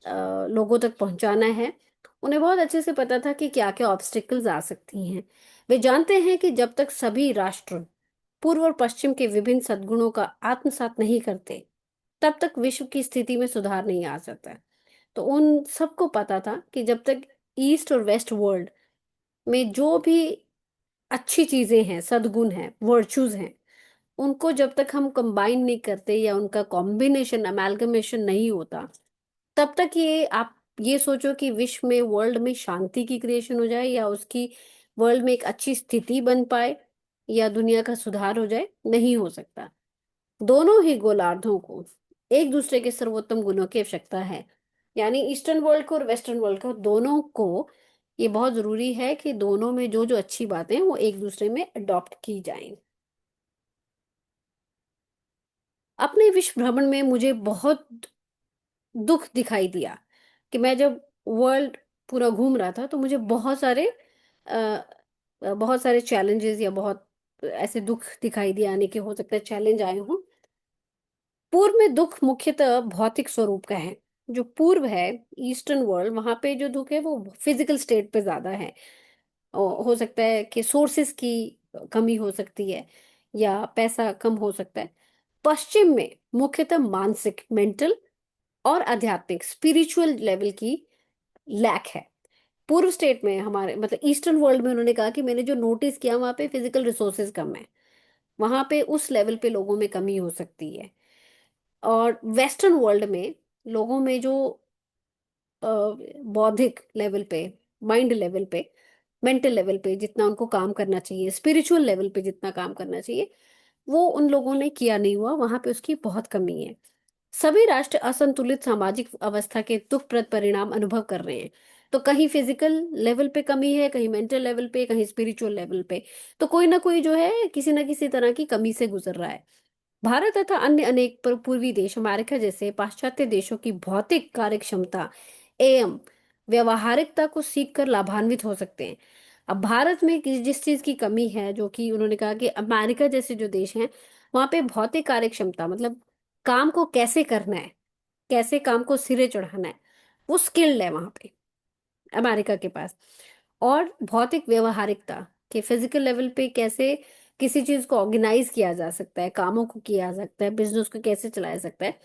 लोगों तक पहुंचाना है, उन्हें बहुत अच्छे से पता था कि क्या क्या ऑब्स्टिकल्स आ सकती हैं। वे जानते हैं कि जब तक सभी राष्ट्र पूर्व और पश्चिम के विभिन्न सद्गुणों का आत्मसात नहीं करते, तब तक विश्व की स्थिति में सुधार नहीं आ सकता है। तो उन सबको पता था कि जब तक ईस्ट और वेस्ट वर्ल्ड में जो भी अच्छी चीजें हैं, सद्गुण हैं, वर्चूज हैं, उनको जब तक हम कंबाइन नहीं करते या उनका कॉम्बिनेशन अमेल्गमेशन नहीं होता, तब तक ये आप ये सोचो कि विश्व में, वर्ल्ड में शांति की क्रिएशन हो जाए, या उसकी वर्ल्ड में एक अच्छी स्थिति बन पाए, या दुनिया का सुधार हो जाए, नहीं हो सकता। दोनों ही गोलार्धों को एक दूसरे के सर्वोत्तम गुणों की आवश्यकता है। यानी ईस्टर्न वर्ल्ड को और वेस्टर्न वर्ल्ड को, दोनों को ये बहुत जरूरी है कि दोनों में जो जो अच्छी बातें हैं वो एक दूसरे में अडॉप्ट की जाएं। अपने विश्व भ्रमण में मुझे बहुत दुख दिखाई दिया कि मैं जब वर्ल्ड पूरा घूम रहा था तो मुझे बहुत सारे चैलेंजेस या बहुत ऐसे दुख दिखाई दिए आने के, हो सकता है चैलेंज आए हों। पूर्व में दुख मुख्यतः भौतिक स्वरूप का है। जो पूर्व है, ईस्टर्न वर्ल्ड, वहां पे जो दुख है वो फिजिकल स्टेट पे ज्यादा है। हो सकता है कि सोर्सेस की कमी हो सकती है, या पैसा कम हो सकता है। पश्चिम में मुख्यतः मानसिक, मेंटल और आध्यात्मिक, स्पिरिचुअल लेवल की लैक है। पूर्व स्टेट में, हमारे मतलब ईस्टर्न वर्ल्ड में, उन्होंने कहा कि मैंने जो नोटिस किया वहां पे फिजिकल रिसोर्सेज कम है, वहां पे उस लेवल पे लोगों में कमी हो सकती है। और वेस्टर्न वर्ल्ड में लोगों में जो बौद्धिक लेवल पे, माइंड लेवल पे, मेंटल लेवल पे जितना उनको काम करना चाहिए, स्पिरिचुअल लेवल पे जितना काम करना चाहिए, वो उन लोगों ने किया नहीं हुआ, वहां पे उसकी बहुत कमी है। सभी राष्ट्र असंतुलित सामाजिक अवस्था के दुखप्रद परिणाम अनुभव कर रहे हैं। तो कहीं फिजिकल लेवल पे कमी है, कहीं मेंटल लेवल पे, कहीं स्पिरिचुअल लेवल पे, तो कोई ना कोई जो है किसी ना किसी तरह की कमी से गुजर रहा है। भारत तथा अन्य अनेक पूर्वी देश, अमेरिका जैसे पाश्चात्य देशों की भौतिक कार्य क्षमता एवं व्यवहारिकता को सीखकर लाभान्वित हो सकते हैं। अब भारत में जिस चीज की कमी है, जो कि उन्होंने कहा कि अमेरिका जैसे जो देश हैं, वहां पे भौतिक कार्य क्षमता, मतलब काम को कैसे करना है, कैसे काम को सिरे चढ़ाना है, वो स्किल्ड है वहां पे अमेरिका के पास। और भौतिक व्यवहारिकता के फिजिकल लेवल पे कैसे किसी चीज को ऑर्गेनाइज किया जा सकता है, कामों को किया जा सकता है, बिजनेस को कैसे चलाया सकता है,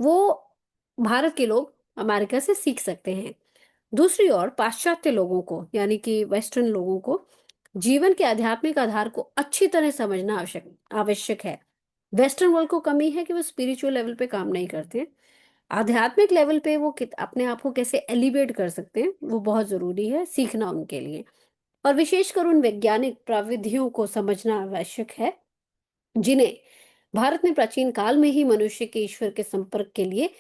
वो भारत के लोग अमेरिका से सीख सकते हैं। दूसरी ओर पाश्चात्य लोगों को, यानी कि वेस्टर्न लोगों को, जीवन के आध्यात्मिक आधार को अच्छी तरह समझना आवश्यक आवश्यक है। वेस्टर्न वर्ल्ड को कमी है कि वो स्पिरिचुअल लेवल पे काम नहीं करते। आध्यात्मिक लेवल पे वो अपने आप को कैसे एलिवेट कर सकते हैं, वो बहुत जरूरी है सीखना उनके लिए। और विशेषकर उन वैज्ञानिक प्रविधियों को समझना आवश्यक है जिन्हें भारत ने प्राचीन काल में ही मनुष्य के ईश्वर के संपर्क के लिए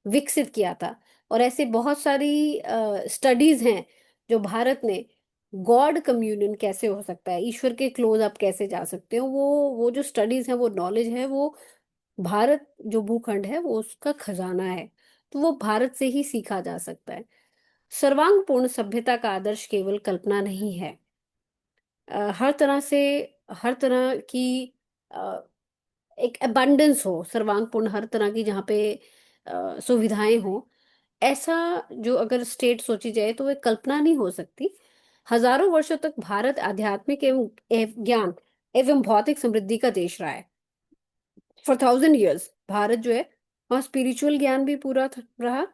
विकसित किया था। और ऐसे बहुत सारी स्टडीज हैं जो भारत ने, गॉड कम्युनियन कैसे हो सकता है, ईश्वर के क्लोज आप कैसे जा सकते हो, वो जो स्टडीज हैं, वो नॉलेज है, वो भारत जो भूखंड है वो उसका खजाना है। तो वो भारत से ही सीखा जा सकता है। सर्वांगपूर्ण सभ्यता का आदर्श केवल कल्पना नहीं है। हर तरह से, हर तरह की एक अबंडेंस हो, सर्वांगपूर्ण हर तरह की, जहाँ पे सुविधाएं हो, ऐसा जो अगर स्टेट सोची जाए तो वह कल्पना नहीं हो सकती। हजारों वर्षों तक भारत आध्यात्मिक ज्ञान एवं भौतिक समृद्धि का देश रहा है। फॉर 1000 years भारत जो है, वहाँ स्पिरिचुअल ज्ञान भी पूरा रहा,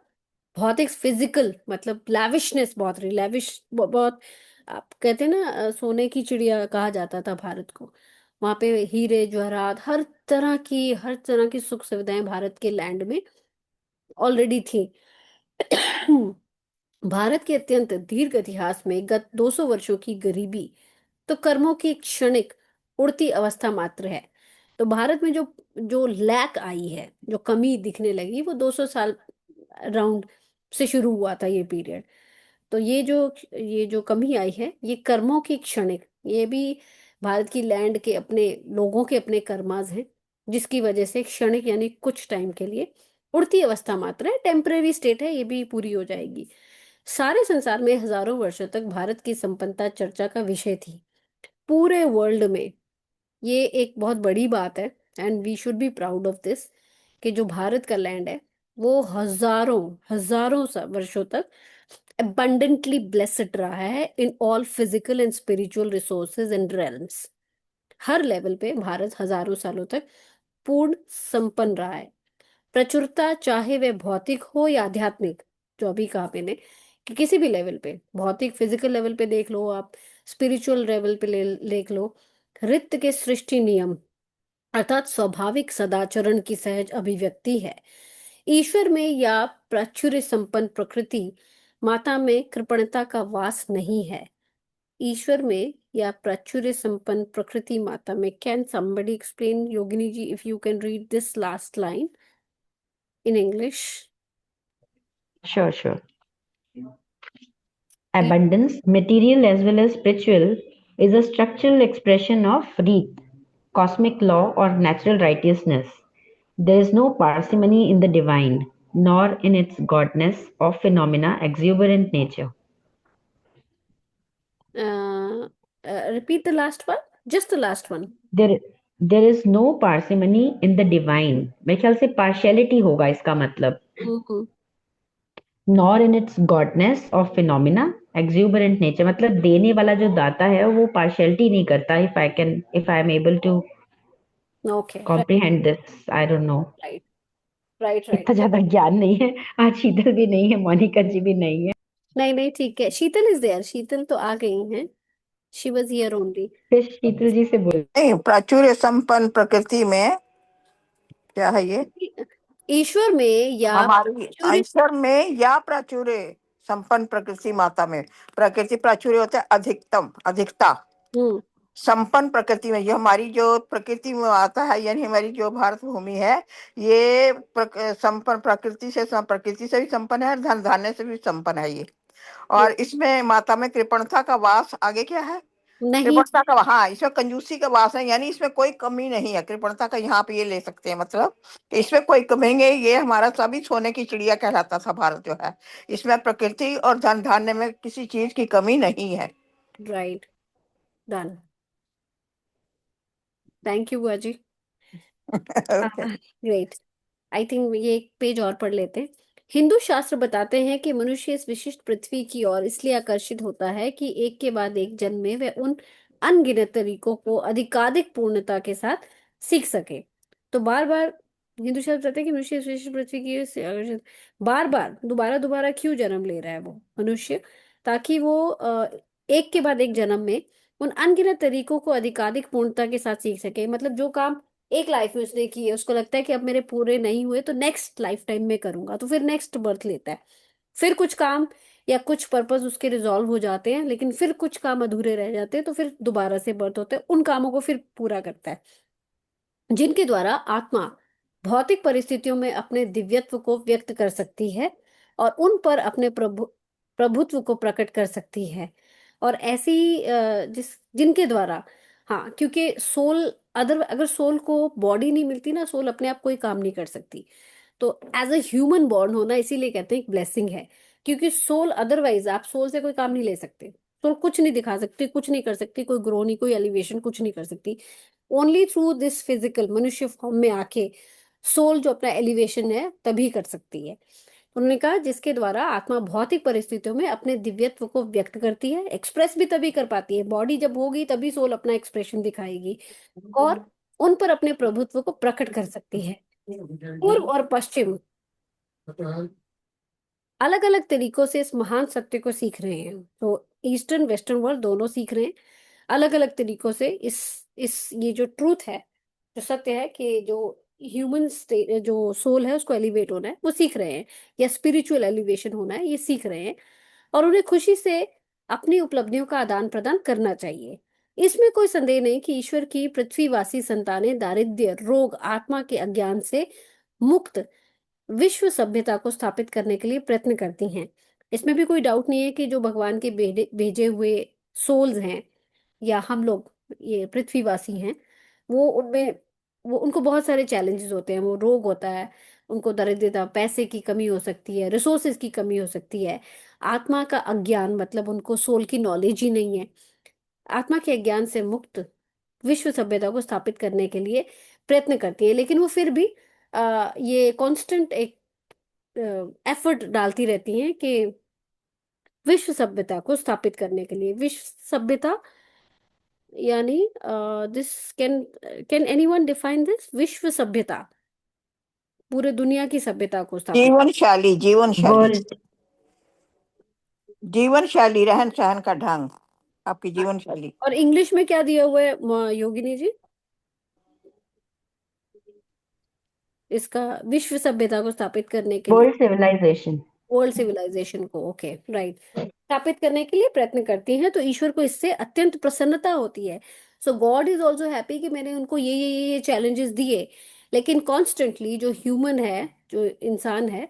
भौतिक फिजिकल मतलब लैविशनेस बहुत रही, लैविश बहुत। आप कहते हैं ना, सोने की चिड़िया कहा जाता था भारत को। वहां पे हीरे जवाहरात, हर तरह की सुख सुविधाएं भारत के लैंड में ऑलरेडी थी। भारत के अत्यंत दीर्घ इतिहास में गत 200 वर्षों की गरीबी तो कर्मों की क्षणिक उड़ती अवस्था मात्र है। तो भारत में जो जो लैक आई है, जो कमी दिखने लगी, वो 200 साल राउंड से शुरू हुआ था ये पीरियड। तो ये जो कमी आई है, ये कर्मों की क्षणिक, ये भी भारत की लैंड के अपने लोगों के अपने कर्माज हैं, जिसकी वजह से क्षणिक यानी कुछ टाइम के लिए उड़ती अवस्था मात्र है, टेम्परेरी स्टेट है, ये भी पूरी हो जाएगी। सारे संसार में हजारों वर्षों तक भारत की संपन्नता चर्चा का विषय थी। पूरे वर्ल्ड में ये एक बहुत बड़ी बात है, and we should be proud of this, कि जो भारत का लैंड है वो हजारों हजारों वर्षों तक abundantly blessed रहा है in all physical and spiritual resources and realms। Her level पे भारत हजारों सालों तक पूर्ण संपन्न रहा है। प्रचुरता चाहे वह भौतिक हो या आध्यात्मिक, जो अभी कहा मैंने, कि किसी भी लेवल पे, भौतिक फिजिकल लेवल पे देख लो आप, स्पिरिचुअल लेवल पे देख लो, ऋत के सृष्टि नियम अर्थात स्वाभाविक सदाचरण की सहज अभिव्यक्ति है। ईश्वर में या प्राचुर्य संपन्न प्रकृति माता में कृपणता का वास नहीं है। ईश्वर में या प्राचुर्य संपन्न प्रकृति माता में, can somebody explain, Yogini ji, if you can read this last line in English? Sure. Abundance, material as well as spiritual, is a structural expression of Reeth, cosmic law, or natural righteousness. There is no parsimony in the divine, nor in its godness of phenomena exuberant nature. Repeat the last one, just the last one. There is no parsimony in the divine. मेरे ख्याल से partiality होगा इसका मतलब. Nor in its godness of phenomena exuberant nature, मतलब देने वाला जो दाता है वो partiality नहीं करता. If I am able to Okay, comprehend this, I don't know. right. इतना ज्यादा ज्ञान नहीं है. आज शीतल भी नहीं है, मोनिका जी भी नहीं है. नहीं, ठीक है, शीतल इज देयर, शीतल तो आ गई हैं, शी वाज हियर ओनली। फिर शीतल जी से बोल. नहीं, प्राचुर्य संपन्न प्रकृति में क्या है ये? ईश्वर में या हमारी ईश्वर में या प्राचुर्य संपन्न प्रकृति माता में। प्रकृति प्राचुर्य होता है अधिकतम, अधिकता। संपन्न प्रकृति में, ये हमारी जो प्रकृति में आता है, यानी हमारी जो भारत भूमि है, ये संपन्न प्रकृति से भी संपन्न है, धन धान्य से भी संपन्न है ये। और इसमें माता में कृपणता का वास, आगे क्या है? नहीं, कृपणता का, हाँ, इसमें कंजूसी का वास है, यानी इसमें कोई कमी नहीं है। कृपणता का यहाँ पे ये ले सकते हैं, मतलब इसमें कोई कमी नहीं। ये हमारा सभी सोने की चिड़िया कहलाता था भारत जो है। इसमें प्रकृति और धन धान्य में किसी चीज की कमी नहीं है। राइट, डन, थैंक यू बुआ जी। ग्रेट। आई थिंक ये एक पेज और पढ़ लेते हैं। हिंदू शास्त्र बताते हैं कि मनुष्य इस विशिष्ट पृथ्वी की ओर इसलिए आकर्षित होता है कि एक के बाद एक जन्म में वह उन अनगिनत तरीकों को अधिकाधिक पूर्णता के साथ सीख सके। तो बार बार हिंदू शास्त्र बताते हैं कि मनुष्य इस विशिष्ट पृथ्वी की ओर से आकर्षित, बार बार दोबारा दोबारा क्यों जन्म ले रहा है वो मनुष्य, ताकि वो एक के बाद एक जन्म में उन अनगिनत तरीकों को अधिकाधिक पूर्णता के साथ सीख सके। मतलब जो काम एक लाइफ में उसने की है, उसको लगता है कि अब मेरे पूरे नहीं हुए तो नेक्स्ट लाइफ टाइम में करूंगा, तो फिर नेक्स्ट बर्थ लेता है। फिर कुछ काम या कुछ पर्पस उसके रिजॉल्व हो जाते हैं, लेकिन फिर कुछ काम अधूरे रह जाते हैं, तो फिर दोबारा से बर्थ होता है, उन कामों को फिर पूरा करता है, जिनके द्वारा आत्मा भौतिक परिस्थितियों में अपने दिव्यत्व को व्यक्त कर सकती है और उन पर अपने प्रभुत्व को प्रकट कर सकती है। और ऐसी जिनके द्वारा, हाँ, क्योंकि सोल, अगर सोल को बॉडी नहीं मिलती ना, सोल अपने आप कोई काम नहीं कर सकती। तो एज अ ह्यूमन बॉर्न होना इसीलिए कहते हैं एक ब्लेसिंग है, क्योंकि सोल, अदरवाइज आप सोल से कोई काम नहीं ले सकते। सोल कुछ नहीं दिखा सकती, कुछ नहीं कर सकती, कोई ग्रो नहीं, कोई एलिवेशन, कुछ नहीं कर सकती। ओनली थ्रू दिस फिजिकल मनुष्य फॉर्म में आके सोल जो अपना एलिवेशन है तभी कर सकती है। उन्होंने कहा जिसके द्वारा आत्मा भौतिक परिस्थितियों में अपने दिव्यत्व को व्यक्त करती है, एक्सप्रेस भी तभी कर पाती है। बॉडी जब होगी तभी सोल अपना एक्सप्रेशन दिखाएगी और उन पर अपने प्रभुत्व को प्रकट कर सकती है। पूर्व और पश्चिम अलग अलग तरीकों से इस महान सत्य को सीख रहे हैं। तो ईस्टर्न वेस्टर्न वर्ल्ड दोनों सीख रहे हैं अलग अलग तरीकों से। इस ये जो ट्रूथ है, जो सत्य है कि जो ह्यूमन स्टेट, जो सोल है उसको एलिवेट होना है, वो सीख रहे हैं, या स्पिरिचुअल एलिवेशन होना है, ये सीख रहे हैं। और उन्हें खुशी से अपनी उपलब्धियों का आदान प्रदान करना चाहिए। इसमें कोई संदेह नहीं कि ईश्वर की पृथ्वीवासी संतानें दारिद्र्य, रोग, आत्मा के अज्ञान से मुक्त विश्व सभ्यता को स्थापित करने के लिए प्रयत्न करती हैं। इसमें भी कोई डाउट नहीं है कि जो भगवान के भेजे हुए सोल्स हैं, या हम लोग ये पृथ्वीवासी हैं, वो उनमें वो उनको बहुत सारे चैलेंजेस होते हैं, वो रोग होता है, उनको दरिद्रता, पैसे की कमी हो सकती है, रिसोर्सेज की कमी हो सकती है, आत्मा का अज्ञान, मतलब उनको सोल की नॉलेज ही नहीं है। आत्मा के अज्ञान से मुक्त विश्व सभ्यता को स्थापित करने के लिए प्रयत्न करती है, लेकिन वो फिर भी ये कांस्टेंट एक एफर्ट डालती रहती हैं कि विश्व सभ्यता को स्थापित करने के लिए। विश्व सभ्यता यानी this can can anyone define this? विश्व सभ्यता पूरे दुनिया की सभ्यता को स्थापित। जीवन शैली, जीवन शैली, वर्ल्ड जीवन शैली, रहन सहन का ढंग, आपकी जीवन शैली। और इंग्लिश में क्या दिया हुआ है योगिनी जी इसका, विश्व सभ्यता को स्थापित करने के लिए? World civilization. वर्ल्ड सिविलाइजेशन को, ओके राइट, स्थापित करने के लिए प्रयत्न करती हैं, तो ईश्वर को इससे अत्यंत प्रसन्नता होती है। सो गॉड इज ऑल्सो हैप्पी कि मैंने उनको ये चैलेंजेस दिए, लेकिन कॉन्स्टेंटली जो ह्यूमन है, जो इंसान है,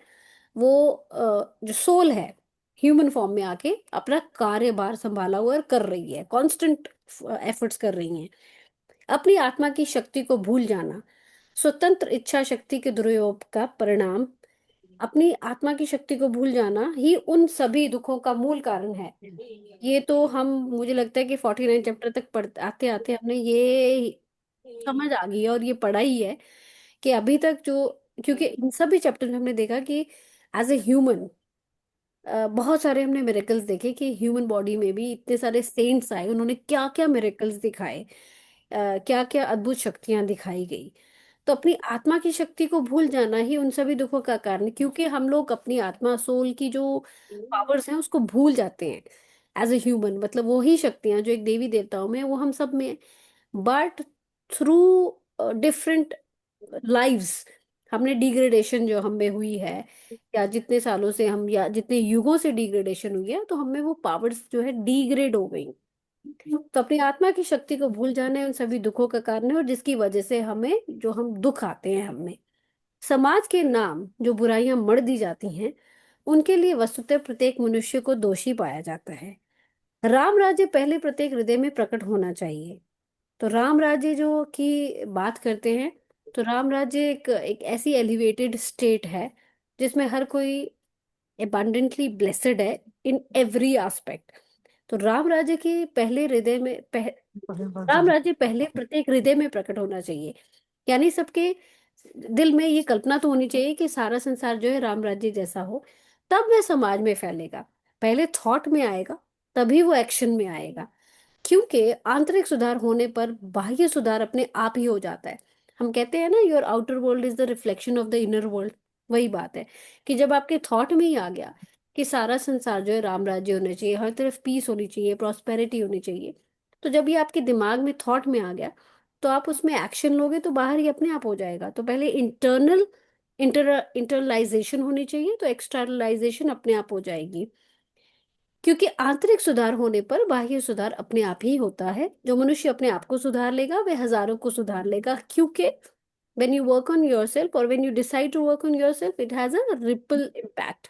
वो जो सोल है, ह्यूमन फॉर्म में आके अपना कार्यभार संभाला हुआ और कर रही है, कांस्टेंट एफर्ट्स कर रही हैं। अपनी आत्मा की शक्ति को भूल जाना स्वतंत्र इच्छा शक्ति के दुरुपयोग का परिणाम। अपनी आत्मा की शक्ति को भूल जाना ही उन सभी दुखों का मूल कारण है। ये तो हम, मुझे लगता है कि 49 चैप्टर तक पढ़ आते आते हमने ये समझ आ गई है और ये पढ़ा ही है कि अभी तक जो, क्योंकि इन सभी चैप्टर में हमने देखा कि एज ए ह्यूमन बहुत सारे हमने मिरेकल्स देखे कि ह्यूमन बॉडी में भी इतने सारे सेंट्स आए, उन्होंने क्या क्या मिरेकल्स दिखाए, क्या क्या अद्भुत शक्तियां दिखाई गई। तो अपनी आत्मा की शक्ति को भूल जाना ही उन सभी दुखों का कारण है, क्योंकि हम लोग अपनी आत्मा, सोल की जो पावर्स हैं उसको भूल जाते हैं एज ए ह्यूमन। मतलब वो ही शक्तियां जो एक देवी देवताओं में है, वो हम सब में है, बट थ्रू डिफरेंट लाइव्स हमने डिग्रेडेशन जो हमें हुई है, या जितने सालों से हम, या जितने युगों से डिग्रेडेशन हुई है, तो हमें वो पावर्स जो है डिग्रेड हो गई। तो अपनी आत्मा की शक्ति को भूल जाना है उन सभी दुखों का कारण है, और जिसकी वजह से हमें जो हम दुख आते हैं हमें। समाज के नाम जो बुराइयां मढ़ दी जाती हैं, उनके लिए वस्तुतः प्रत्येक मनुष्य को दोषी पाया जाता है। राम राज्य पहले प्रत्येक हृदय में प्रकट होना चाहिए। तो राम राज्य जो की बात करते हैं, तो राम राज्य एक एक ऐसी एलिवेटेड स्टेट है जिसमें हर कोई abundantly ब्लेसेड है इन एवरी एस्पेक्ट। तो राम राज्य के पहले हृदय में राम राज्य पहले प्रत्येक हृदय में प्रकट होना चाहिए, यानी सबके दिल में ये कल्पना तो होनी चाहिए कि सारा संसार जो है राम राज्य जैसा हो, तब वह समाज में फैलेगा। पहले थॉट में आएगा, तभी वो एक्शन में आएगा, क्योंकि आंतरिक सुधार होने पर बाह्य सुधार अपने आप ही हो जाता है। हम कहते हैं ना, your outer world is the reflection of the inner world. वही बात है कि जब आपके थॉट में ही आ गया कि सारा संसार जो है राम राज्य होना चाहिए, हर तरफ पीस होनी चाहिए, प्रॉस्पेरिटी होनी चाहिए, तो जब ये आपके दिमाग में थॉट में आ गया, तो आप उसमें एक्शन लोगे तो बाहर ही अपने आप हो जाएगा। तो पहले इंटरनल इंटरलाइजेशन होनी चाहिए, तो एक्सटर्नलाइजेशन अपने आप हो जाएगी, क्योंकि आंतरिक सुधार होने पर बाह्य सुधार अपने आप ही होता है। जो मनुष्य अपने आप को सुधार लेगा वह हजारों को सुधार लेगा, क्योंकि when you work on yourself or when you decide to work on yourself, it has a ripple impact।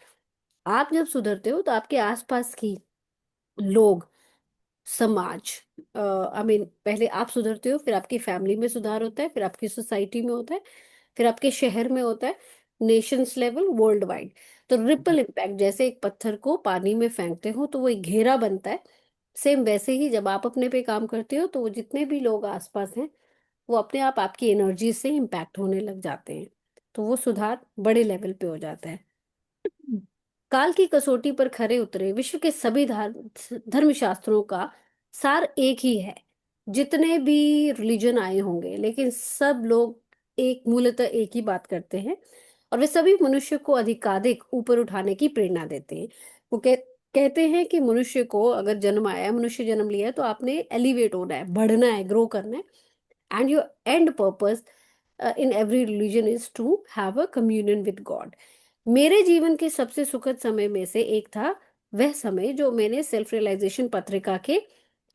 आप जब सुधरते हो तो आपके आसपास की लोग, समाज, आई मीन पहले आप सुधरते हो, फिर आपकी फैमिली में सुधार होता है, फिर आपकी सोसाइटी में होता है, फिर आपके शहर में होता है, नेशंस लेवल, वर्ल्ड वाइड। तो रिपल इम्पैक्ट, जैसे एक पत्थर को पानी में फेंकते हो तो वो एक घेरा बनता है, सेम वैसे ही जब आप अपने पे काम करते हो तो वो जितने भी लोग आसपास हैं, वो अपने आप आपकी एनर्जी से इम्पैक्ट होने लग जाते हैं, तो वो सुधार बड़े लेवल पे हो जाता है। काल की कसौटी पर खरे उतरे विश्व के सभी धर्मशास्त्रों का सार एक ही है। जितने भी रिलीजन आए होंगे, लेकिन सब लोग एक, मूलतः एक ही बात करते हैं, और वे सभी मनुष्य को अधिकाधिक ऊपर उठाने की प्रेरणा देते हैं। वो कहते हैं कि मनुष्य को अगर जन्म आया है, मनुष्य जन्म लिया है, तो आपने एलिवेट होना है, बढ़ना है, ग्रो करना है, and your end purpose in every religion is to have a communion with God। मेरे जीवन के सबसे सुखद समय में से एक था वह समय जो मैंने सेल्फ रियलाइजेशन पत्रिका के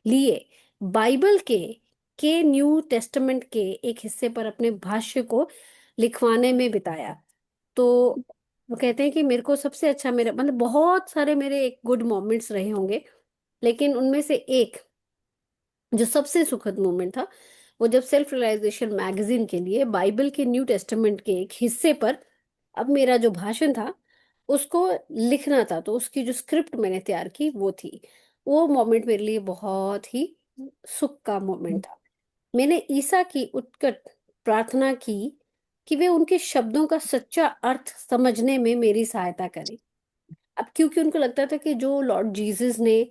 लिए बाइबल के न्यू टेस्टामेंट के एक हिस्से पर अपने भाष्य को लिखवाने में बिताया। तो वो कहते हैं कि मेरे को सबसे अच्छा, मेरा मतलब बहुत सारे मेरे एक गुड मोमेंट्स रहे होंगे, लेकिन उनमें से एक जो सबसे सुखद मोमेंट था, वो जब सेल्फ रियलाइजेशन मैगजीन के लिए बाइबल के न्यू टेस्टामेंट के एक हिस्से पर अब मेरा जो भाषण था उसको लिखना था, तो उसकी जो स्क्रिप्ट मैंने तैयार की वो थी। वो मोमेंट मेरे लिए बहुत ही सुख का मोमेंट था। मैंने ईसा की उत्कट प्रार्थना की कि वे उनके शब्दों का सच्चा अर्थ समझने में मेरी सहायता करें। अब क्योंकि उनको लगता था कि जो लॉर्ड जीसस ने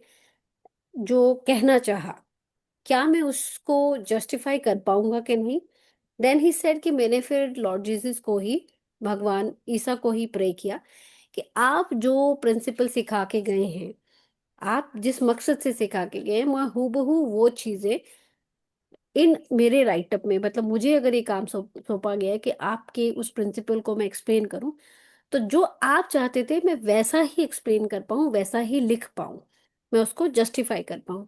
जो कहना चाहा, क्या मैं उसको जस्टिफाई कर पाऊंगा कि नहीं। देन ही सेड कि मैंने फिर लॉर्ड जीसस को ही, भगवान ईसा को ही प्रे किया कि आप जो प्रिंसिपल सिखा के गए हैं, आप जिस मकसद से सिखा के गए हैं, मैं हूबहू वो चीजें इन मेरे राइटअप में, मतलब मुझे अगर ये काम सौंपा गया है कि आपके उस प्रिंसिपल को मैं एक्सप्लेन करूं, तो जो आप चाहते थे मैं वैसा ही एक्सप्लेन कर पाऊं, वैसा ही लिख पाऊं, मैं उसको जस्टिफाई कर पाऊं।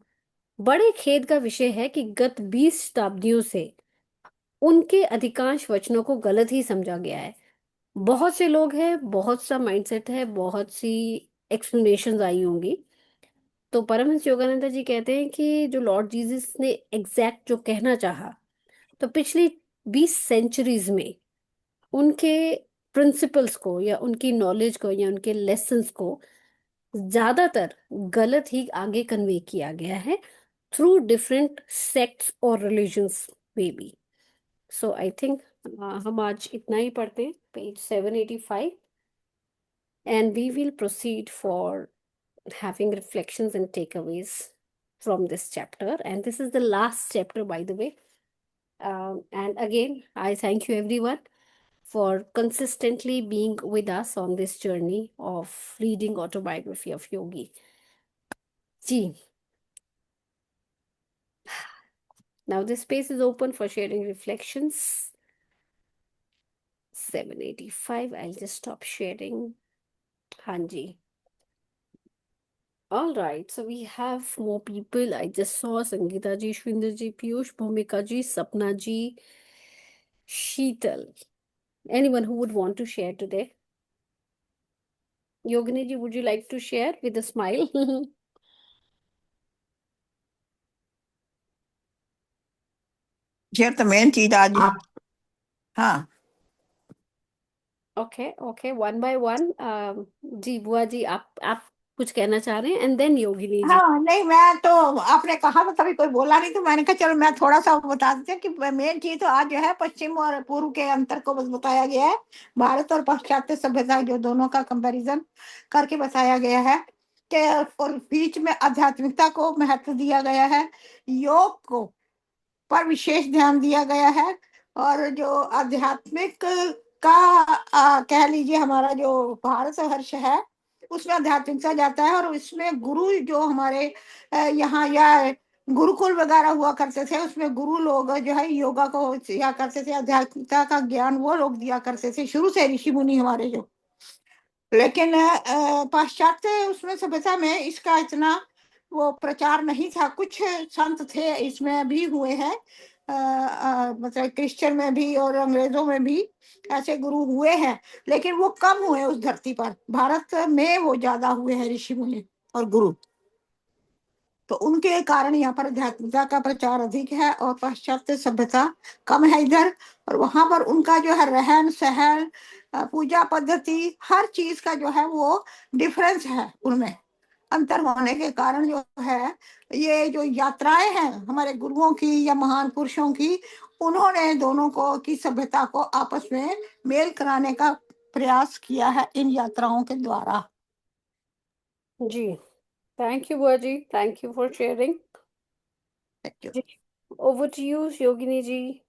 बड़े खेद का विषय है कि गत 20 शताब्दियों से उनके अधिकांश वचनों को गलत ही समझा गया है। बहुत से लोग हैं, बहुत सा माइंडसेट है, बहुत सी एक्सप्लेनेशंस आई होंगी। तो परमहंस योगानंद जी कहते हैं कि जो लॉर्ड जीसस ने एग्जैक्ट जो कहना चाहा, तो पिछली 20 सेंचुरीज में उनके प्रिंसिपल्स को या उनकी नॉलेज को या उनके लेसन्स को ज्यादातर गलत ही आगे कन्वे किया गया है थ्रू डिफरेंट सेक्ट्स और रिलीजन्स में भी। सो आई थिंक हम आज इतना ही पढ़ते हैं, page 785, and we will proceed for having reflections and takeaways from this chapter. And this is the last chapter, by the way. And again, I thank you everyone for consistently being with us on this journey of reading autobiography of Yogi. Ji. Now this space is open for sharing reflections. 785. I'll just stop sharing. Hanji. All right, so we have more people. I just saw Sangeeta ji, Shwinder ji, Piyush, Bhumika ji, Sapna ji, Sheetal. Anyone who would want to share today? Yogini ji, would you like to share with a smile? Share तो main चीज आज। हाँ, Okay, one by one. जी बुआ जी, आप कुछ कहना चाह रहे हैं, एंड देन योगिनी जी। हाँ, नहीं मैं तो, आपने कहा तो तभी कोई बोला नहीं, तो मैंने कहा चलो मैं थोड़ा सा बता देती हूँ कि मेन चीज तो आज जो है पश्चिम और पूर्व के अंतर को बस बताया गया है। भारत और पाश्चात्य सभ्यता जो दोनों का कंपैरिजन करके बताया गया है कि, और बीच में आध्यात्मिकता को महत्व दिया गया है, योग को पर विशेष ध्यान दिया गया है, और जो आध्यात्मिक का कह लीजिए हमारा जो भारत हर्ष है उसमें आध्यात्मिकता जाता है, और इसमें गुरु जो हमारे यहाँ या गुरुकुल वगैरह हुआ करते थे, उसमें गुरु लोग जो है योगा को या करते थे, आध्यात्मिकता का ज्ञान वो लोग दिया करते थे शुरू से, ऋषि मुनि हमारे जो। लेकिन पाश्चात्य उसमें सभ्यता में इसका इतना वो प्रचार नहीं था। कुछ संत थे इसमें भी हुए हैं, मतलब क्रिश्चियन में भी और अंग्रेजों में भी ऐसे गुरु हुए हैं, लेकिन वो कम हुए उस धरती पर। भारत में वो ज्यादा हुए हैं ऋषि मुनि और गुरु, तो उनके कारण यहाँ पर आध्यात्मिकता का प्रचार अधिक है और पाश्चात्य सभ्यता कम है इधर। और वहां पर उनका जो है रहन सहन, पूजा पद्धति, हर चीज का जो है वो डिफरेंस है, उनमें अंतर होने के कारण जो है ये जो यात्राएं हैं हमारे गुरुओं की या महान पुरुषों की, उन्होंने दोनों को की सभ्यता को आपस में मेल कराने का प्रयास किया है इन यात्राओं के द्वारा। जी, थैंक यू बुआ जी, thank you for sharing. Over to you Yogini ji.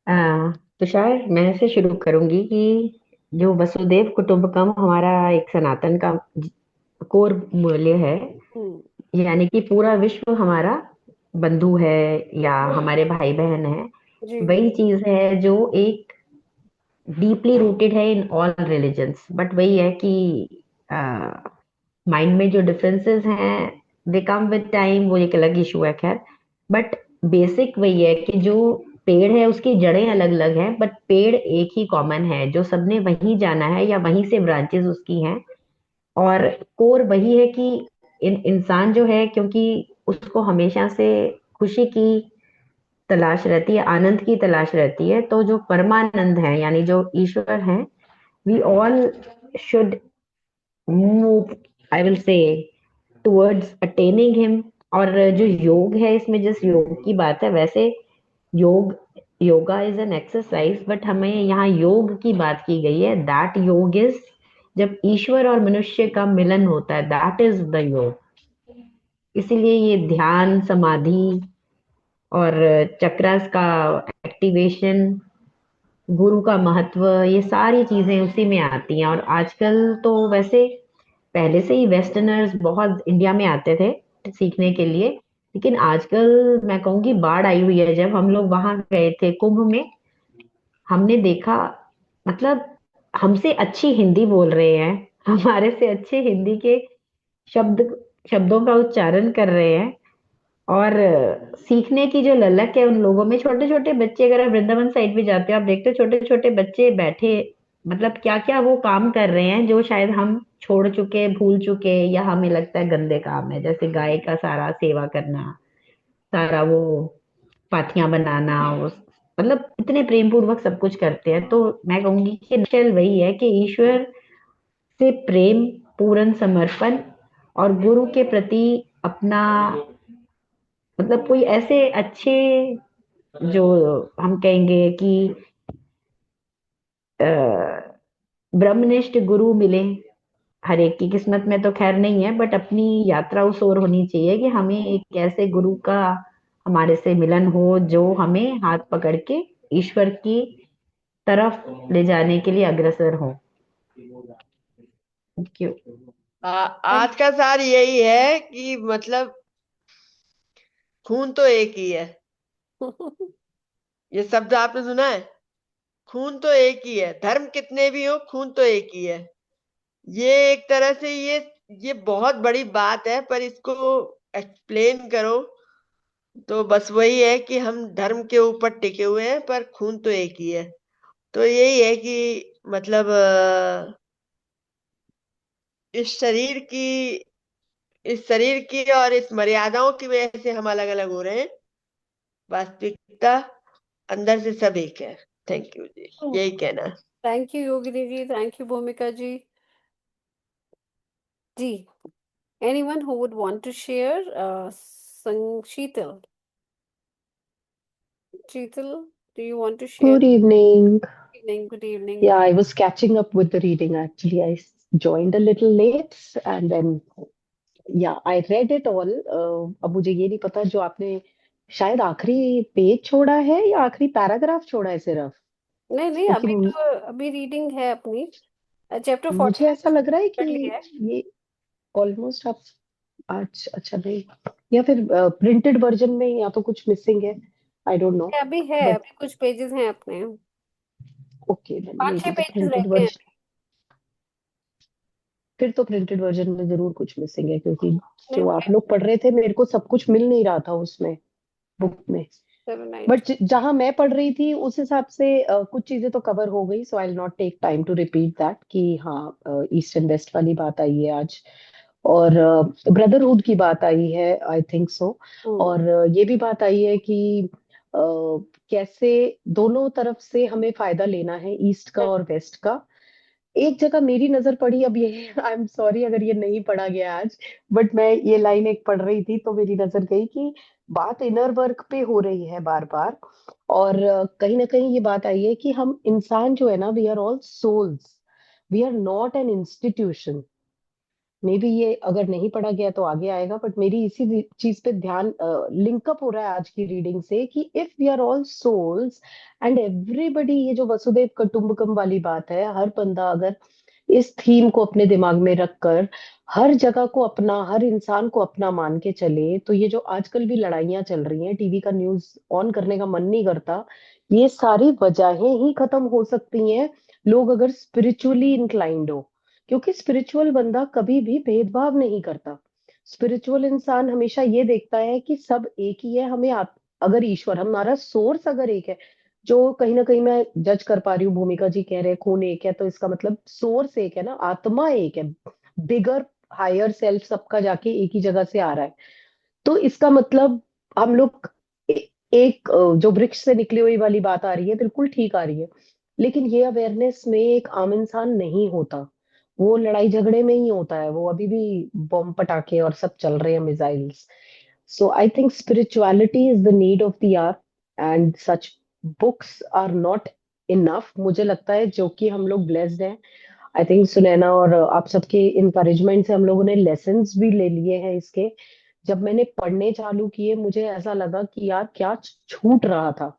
Tushar, मैं से शुरू करूंगी कि जो वसुदेव कुटुंबकम हमारा एक सनातन का कोर मूल्य है, यानी कि पूरा विश्व हमारा बंधु है या हमारे भाई बहन है, जी वही चीज है जो एक डीपली रूटेड है इन ऑल रिलीजन्स। बट वही है कि माइंड में जो डिफरेंसेस हैं दे कम विद टाइम, वो एक अलग इशू है खैर। बट बेसिक वही है कि जो पेड़ है उसकी जड़ें अलग अलग हैं, बट पेड़ एक ही कॉमन है, जो सबने वहीं जाना है या वहीं से ब्रांचेस उसकी हैं। और कोर वही है कि इंसान जो है, क्योंकि उसको हमेशा से खुशी की तलाश रहती है, आनंद की तलाश रहती है। तो जो परमानंद है यानी जो ईश्वर है, we all should move, I will say, towards attaining him. और जो योग है, इसमें जिस योग की बात है, वैसे योग, yoga is an exercise, but हमें यहाँ योग की बात की गई है। दैट योग इज जब ईश्वर और मनुष्य का मिलन होता है, दैट इज द योग। इसीलिए ये ध्यान, समाधि और चक्रास का एक्टिवेशन, गुरु का महत्व, ये सारी चीजें उसी में आती हैं। और आजकल तो वैसे पहले से ही वेस्टर्नर्स बहुत इंडिया में आते थे सीखने के लिए, लेकिन आजकल मैं कहूँगी बाढ़ आई हुई है। जब हम लोग वहां गए थे कुंभ में, हमने देखा, मतलब हमसे अच्छी हिंदी बोल रहे हैं, हमारे से अच्छे हिंदी के शब्द शब्दों का उच्चारण कर रहे हैं। और सीखने की जो ललक है उन लोगों में, छोटे छोटे बच्चे, अगर आप वृंदावन साइड भी जाते हो, आप देखते हो छोटे छोटे बच्चे बैठे, मतलब क्या क्या वो काम कर रहे हैं जो शायद हम छोड़ चुके, भूल चुके, या हमें लगता है गंदे काम है। जैसे गाय का सारा सेवा करना, सारा वो पाथियां बनाना, उस मतलब इतने प्रेम पूर्वक सब कुछ करते हैं। तो मैं कहूंगी कि नक्शल वही है कि ईश्वर से प्रेम, पूर्ण समर्पण, और गुरु के प्रति अपना, मतलब कोई ऐसे अच्छे, जो हम कहेंगे कि अ, ब्रह्मनिष्ठ गुरु मिले। हर एक की किस्मत में तो खैर नहीं है, बट अपनी यात्रा उस ओर होनी चाहिए कि हमें एक ऐसे गुरु का हमारे से मिलन हो जो हमें हाथ पकड़ के ईश्वर की तरफ ले जाने के लिए अग्रसर हो। क्यों? आज का सार यही है कि मतलब खून तो एक ही है। ये शब्द आपने सुना है? खून तो एक ही है, धर्म कितने भी हो, खून तो एक ही है। ये एक तरह से ये बहुत बड़ी बात है, पर इसको एक्सप्लेन करो तो बस वही है कि हम धर्म के ऊपर टिके हुए हैं, पर खून तो एक ही है। तो यही है कि मतलब इस शरीर की और इस मर्यादाओं की वजह से हम अलग अलग हो रहे हैं। वास्तविकता अंदर से सब एक है। थैंक यू जी, यही कहना है। Thank you Yogini ji, thank you Bhumika ji. Ji, anyone who would want to share? Sheetal. Sheetal, do you want to share? Good evening. Good evening, good evening. Yeah, I was catching up with the reading actually. Joined a little late and then yeah, I read it all. अब मुझे ये नहीं पता जो आपने शायद आखिरी page छोड़ा है या आखिरी पैराग्राफ छोड़ा है सिर्फ, नहीं नहीं, क्योंकि अभी रीडिंग है अपनी। चैप्टर मुझे 40 ऐसा लग रहा है कि पढ़ लिया है। ये ऑलमोस्ट आप आज, अच्छा नहीं, या फिर प्रिंटेड वर्जन में या तो कुछ मिसिंग है, आई डोंट नो, अभी है, बट अभी कुछ पेजेस हैं अपने, okay, 5-6 maybe the pages printed रहते हैं। वर्जन, फिर तो प्रिंटेड वर्जन में जरूर कुछ मिसिंग है, क्योंकि नहीं, जो आप लोग पढ़ रहे थे मेरे को सब कुछ मिल नहीं रहा था उसमें, बुक में। 7-9। बट जहां मैं पढ़ रही थी उस हिसाब से कुछ चीजें तो कवर हो गई, so I will not take time to repeat that कि हाँ ईस्ट एंड वेस्ट वाली बात आई है आज, और ब्रदरहुड की बात आई है, आई थिंक सो। और ये भी बात आई है कि कैसे दोनों तरफ से हमें फायदा लेना है, ईस्ट का और वेस्ट का। एक जगह मेरी नजर पड़ी, अब ये आई एम सॉरी अगर ये नहीं पढ़ा गया आज, बट मैं ये लाइन एक पढ़ रही थी तो मेरी नजर गई कि बात इनर वर्क पे हो रही है बार बार। और कहीं ना कहीं ये बात आई है कि हम इंसान जो है ना, we are all souls, we are not an institution. May be ये अगर नहीं पढ़ा गया तो आगे आएगा, बट मेरी इसी चीज पे ध्यान लिंकअप हो रहा है आज की रीडिंग से कि if we are all souls and everybody, ये जो वसुदेव कुटुंबकम वाली बात है, हर बंदा अगर इस थीम को अपने दिमाग में रखकर हर जगह को अपना, हर इंसान को अपना मान के चले, तो ये जो आजकल भी लड़ाइयां चल रही हैं, टीवी का न्यूज ऑन करने का मन नहीं करता, ये सारी वजहें ही खत्म हो सकती हैं लोग अगर स्पिरिचुअली इंक्लाइंड हो। क्योंकि स्पिरिचुअल बंदा कभी भी भेदभाव नहीं करता। स्पिरिचुअल इंसान हमेशा ये देखता है कि सब एक ही है, हमें अगर ईश्वर, हमारा सोर्स अगर एक है, जो कहीं ना कहीं मैं जज कर पा रही हूँ, भूमिका जी कह रहे हैं खून एक है, तो इसका मतलब सोर्स एक है ना, आत्मा एक है, बिगर हायर सेल्फ सबका जाके एक ही जगह से आ रहा है। तो इसका मतलब हम लोग एक जो वृक्ष से निकली हुई वाली बात आ रही है, बिल्कुल ठीक आ रही है, लेकिन ये अवेयरनेस में एक आम इंसान नहीं होता, वो लड़ाई झगड़े में ही होता है, वो अभी भी बम पटाखे और सब चल रहे हैं, missiles. So I think spirituality is the need of the hour, and such books are not enough. मुझे लगता है जो कि हम लोग ब्लेस्ड हैं. आई थिंक सुनैना और आप सबके इनकरेजमेंट से हम लोगों ने लेसन्स भी ले लिए हैं इसके. जब मैंने पढ़ने चालू किए, मुझे ऐसा लगा कि यार क्या छूट रहा था.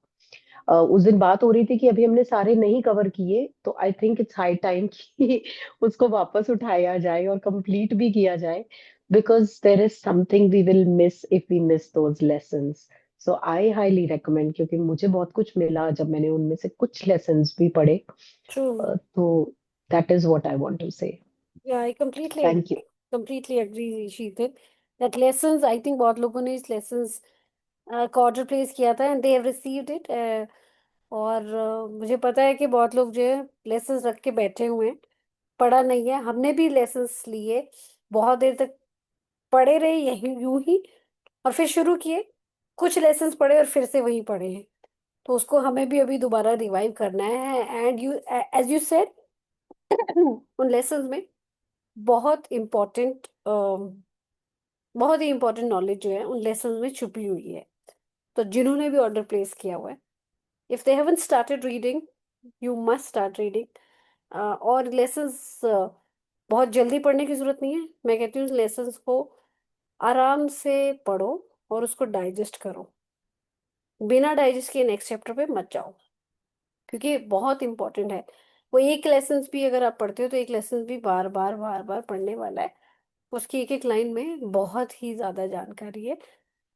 उस दिन बात हो रही थी कि अभी हमने सारे नहीं कवर किए, तो I think it's high time कि उसको वापस उठाया जाए और कंप्लीट भी किया जाए, because there is something we will miss if we miss those lessons. So I highly recommend, क्योंकि मुझे बहुत कुछ मिला जब मैंने उनमें से कुछ लेसन्स भी पढ़े. True. तो that is what I want to say. Yeah, I thank you. completely agree, Sheetal. That lessons, I think बहुत लोगों ने इस lessons को ऑर्डर प्लेस किया था and they have received it. और मुझे पता है कि बहुत लोग जो है lessons रख के बैठे हुए हैं, पढ़ा नहीं है. हमने भी lessons लिए, बहुत देर तक पढ़े रहे यही यूं ही, और फिर शुरू किए, कुछ lessons पढ़े और फिर से वही पढ़े हैं. तो उसको हमें भी अभी दोबारा रिवाइव करना है. And you as you said उन लेसन्स में बहुत इम्पोर्टेंट बहुत ही इम्पोर्टेंट नॉलेज जो है उन लेसन्स में छुपी हुई है. तो जिन्होंने भी ऑर्डर प्लेस किया हुआ है, if they haven't started reading, you must start reading. और लेसन्स बहुत जल्दी पढ़ने की जरूरत नहीं है. मैं कहती हूँ लेसन्स को आराम से पढ़ो और उसको डाइजेस्ट करो. बिना डाइजेस्ट किए नेक्स्ट चैप्टर पे मत जाओ, क्योंकि बहुत इंपॉर्टेंट है. वो एक लेसन भी अगर आप पढ़ते हो तो एक लेसन भी बार बार बार बार पढ़ने वाला है. उसकी एक एक लाइन में बहुत ही ज्यादा जानकारी है,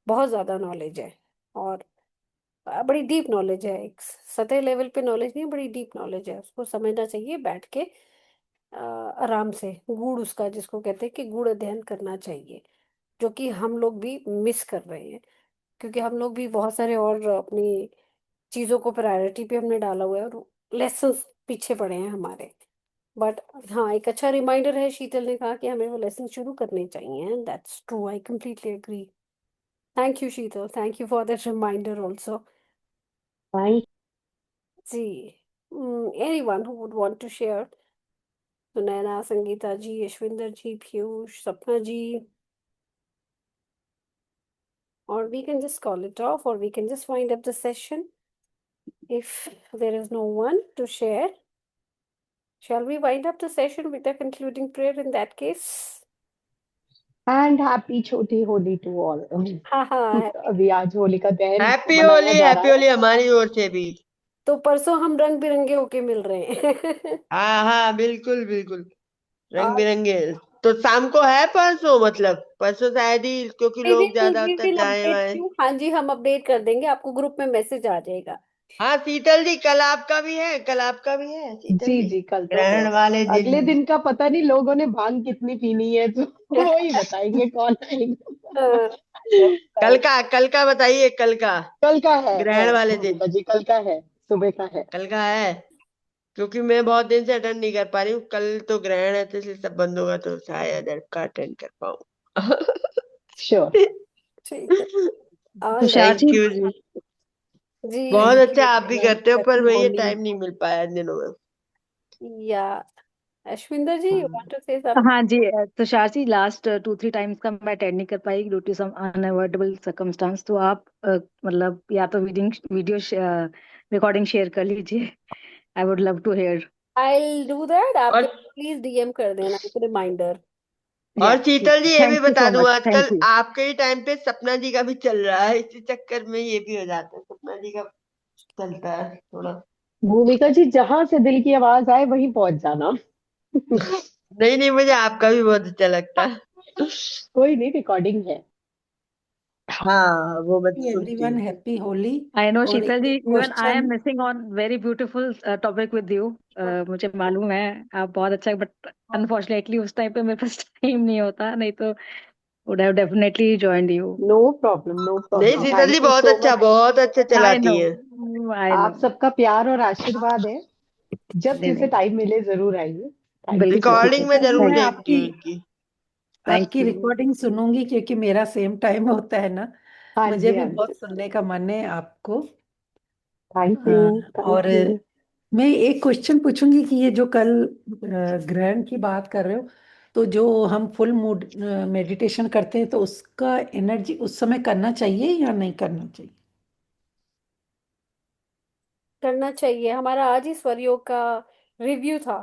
बहुत ज्यादा नॉलेज है. और बड़ी डीप नॉलेज है. एक सतह लेवल पे नॉलेज नहीं, बड़ी डीप नॉलेज है. उसको समझना चाहिए बैठ के, आराम से. गूढ़ उसका जिसको कहते हैं कि गूढ़ अध्ययन करना चाहिए, जो कि हम लोग भी मिस कर रहे हैं, क्योंकि हम लोग भी बहुत सारे और अपनी चीज़ों को प्रायोरिटी पे हमने डाला हुआ है और लेसन्स पीछे पड़े हैं हमारे. बट हाँ, एक अच्छा रिमाइंडर है, शीतल ने कहा कि हमें वो लेसन शुरू करने चाहिए. And that's true, I completely agree. Thank you Sheetal, thank you for that reminder also. Thank. जी, anyone who would want to share? Sunaina, Sangeeta ji, Yashwinder ji, Piyush, Sapna ji, or we can just call it off, or we can just wind up the session if there is no one to share. Shall we wind up the session with a concluding prayer in that case? And happy छोटी Holi to all. हाँ हाँ. अभी आज होलिका दहन happy मनाया होली, जा रहा happy है. होली हमारी ओर से भी. तो परसों हम रंग बिरंगे होके मिल रहे हैं. हाँ हाँ, बिल्कुल बिल्कुल, रंग आज बिरंगे. तो शाम को है परसों, मतलब परसों शायद ही, क्योंकि वी लोग विल ज्यादातर जाए अपडेट वाए. यू. हाँ जी, हम अपडेट कर देंगे, आपको ग्रुप में मैसेज आ जाएगा. हाँ शीतल जी, कल आपका भी है, कल आपका भी है शीतल जी जी, जी, कल तो है. ग्रहण वाले अगले दिन. दिन का पता नहीं लोगों ने भांग कितनी पीनी है, तो वो ही बताएंगे कौन आएगा. कल का बताइए, कल का, कल का है ग्रहण वाले दिन. भूमिका जी, कल का है, सुबह का है. कल का है, क्योंकि मैं बहुत दिन से अटेंड नहीं कर पा रही हूँ. कल तो ग्रहण है, तो इसलिए सब बंद होगा, तो शायद का अटेंड कर पाऊँ. श्योर. ठीक है. ऑल तुषार राइट थैंक जी, यू जी. जी. बहुत थैंक अच्छा यू आप भी एवरीवन. करते हो, पर हैप्पी मैं ये होली. टाइम नहीं मिल पाया इन दिनों में. या Ashwinder ji, you want to say हाँ जी, तुषार जी, लास्ट 2-3 टाइम्स का मैं अटेंड नहीं कर पाई due to some unavoidable circumstance. तो आप मतलब या तो वीडियो रिकॉर्डिंग शेयर कर लीजिए. I would love to hear. I'll do that. आप और प्लीज डीएम कर देना एक रिमाइंडर. या शीतल जी, ये भी थैंक यू बता सो दूं, मच. आजकल थैंक यू. आपके ही टाइम पे सपना जी का भी चल रहा है, इसी चक्कर में ये भी हो जाता है, सपना जी का चलता है थोड़ा. भूमिका जी, जहां से दिल की आवाज आए वहीं पहुंच जाना. नहीं नहीं, मुझे आपका भी बहुत अच्छा लगता है. कोई नहीं, रिकॉर्डिंग है. हाँ, वो मैं सुनती एवरीवन, हूँ. हैप्पी होली. आई नो और शीतल जी, एक even I am question. Missing on very beautiful topic with you. मुझे मालूम है आप बहुत अच्छा, बट अनफॉर्चुनेटली उस टाइम पे मेरे पास टाइम नहीं होता, नहीं तो would have definitely joined you. No problem, no नहीं, problem. Sheetal ji thank you so much. बहुत अच्छा आई नो. चलाती है. I know. आप सबका प्यार और आशीर्वाद है. जब नहीं जिसे नहीं, टाइम मिले जरूर आइए. थैंक यू बिल्कुल सो बिल्कुल. रिकॉर्डिंग में मच. सर जरूर मैं देखती आपकी हूँ इनकी. थैंक आपकी यू। रिकॉर्डिंग सुनूंगी क्योंकि मेरा सेम टाइम होता है ना। हाँ मुझे जी, भी हाँ जी। बहुत सुनने का मन है आपको। थैंक यू, और थैंक यू। मैं एक क्वेश्चन पूछूंगी कि ये जो कल ग्रहण की बात कर रहे हो, तो जो हम फुल मूड मेडिटेशन करते हैं तो उसका एनर्जी उस समय करना चाहिए या नहीं करना चाहिए? करना चाहिए। हमारा आज ही स्वर योग का रिव्यू था,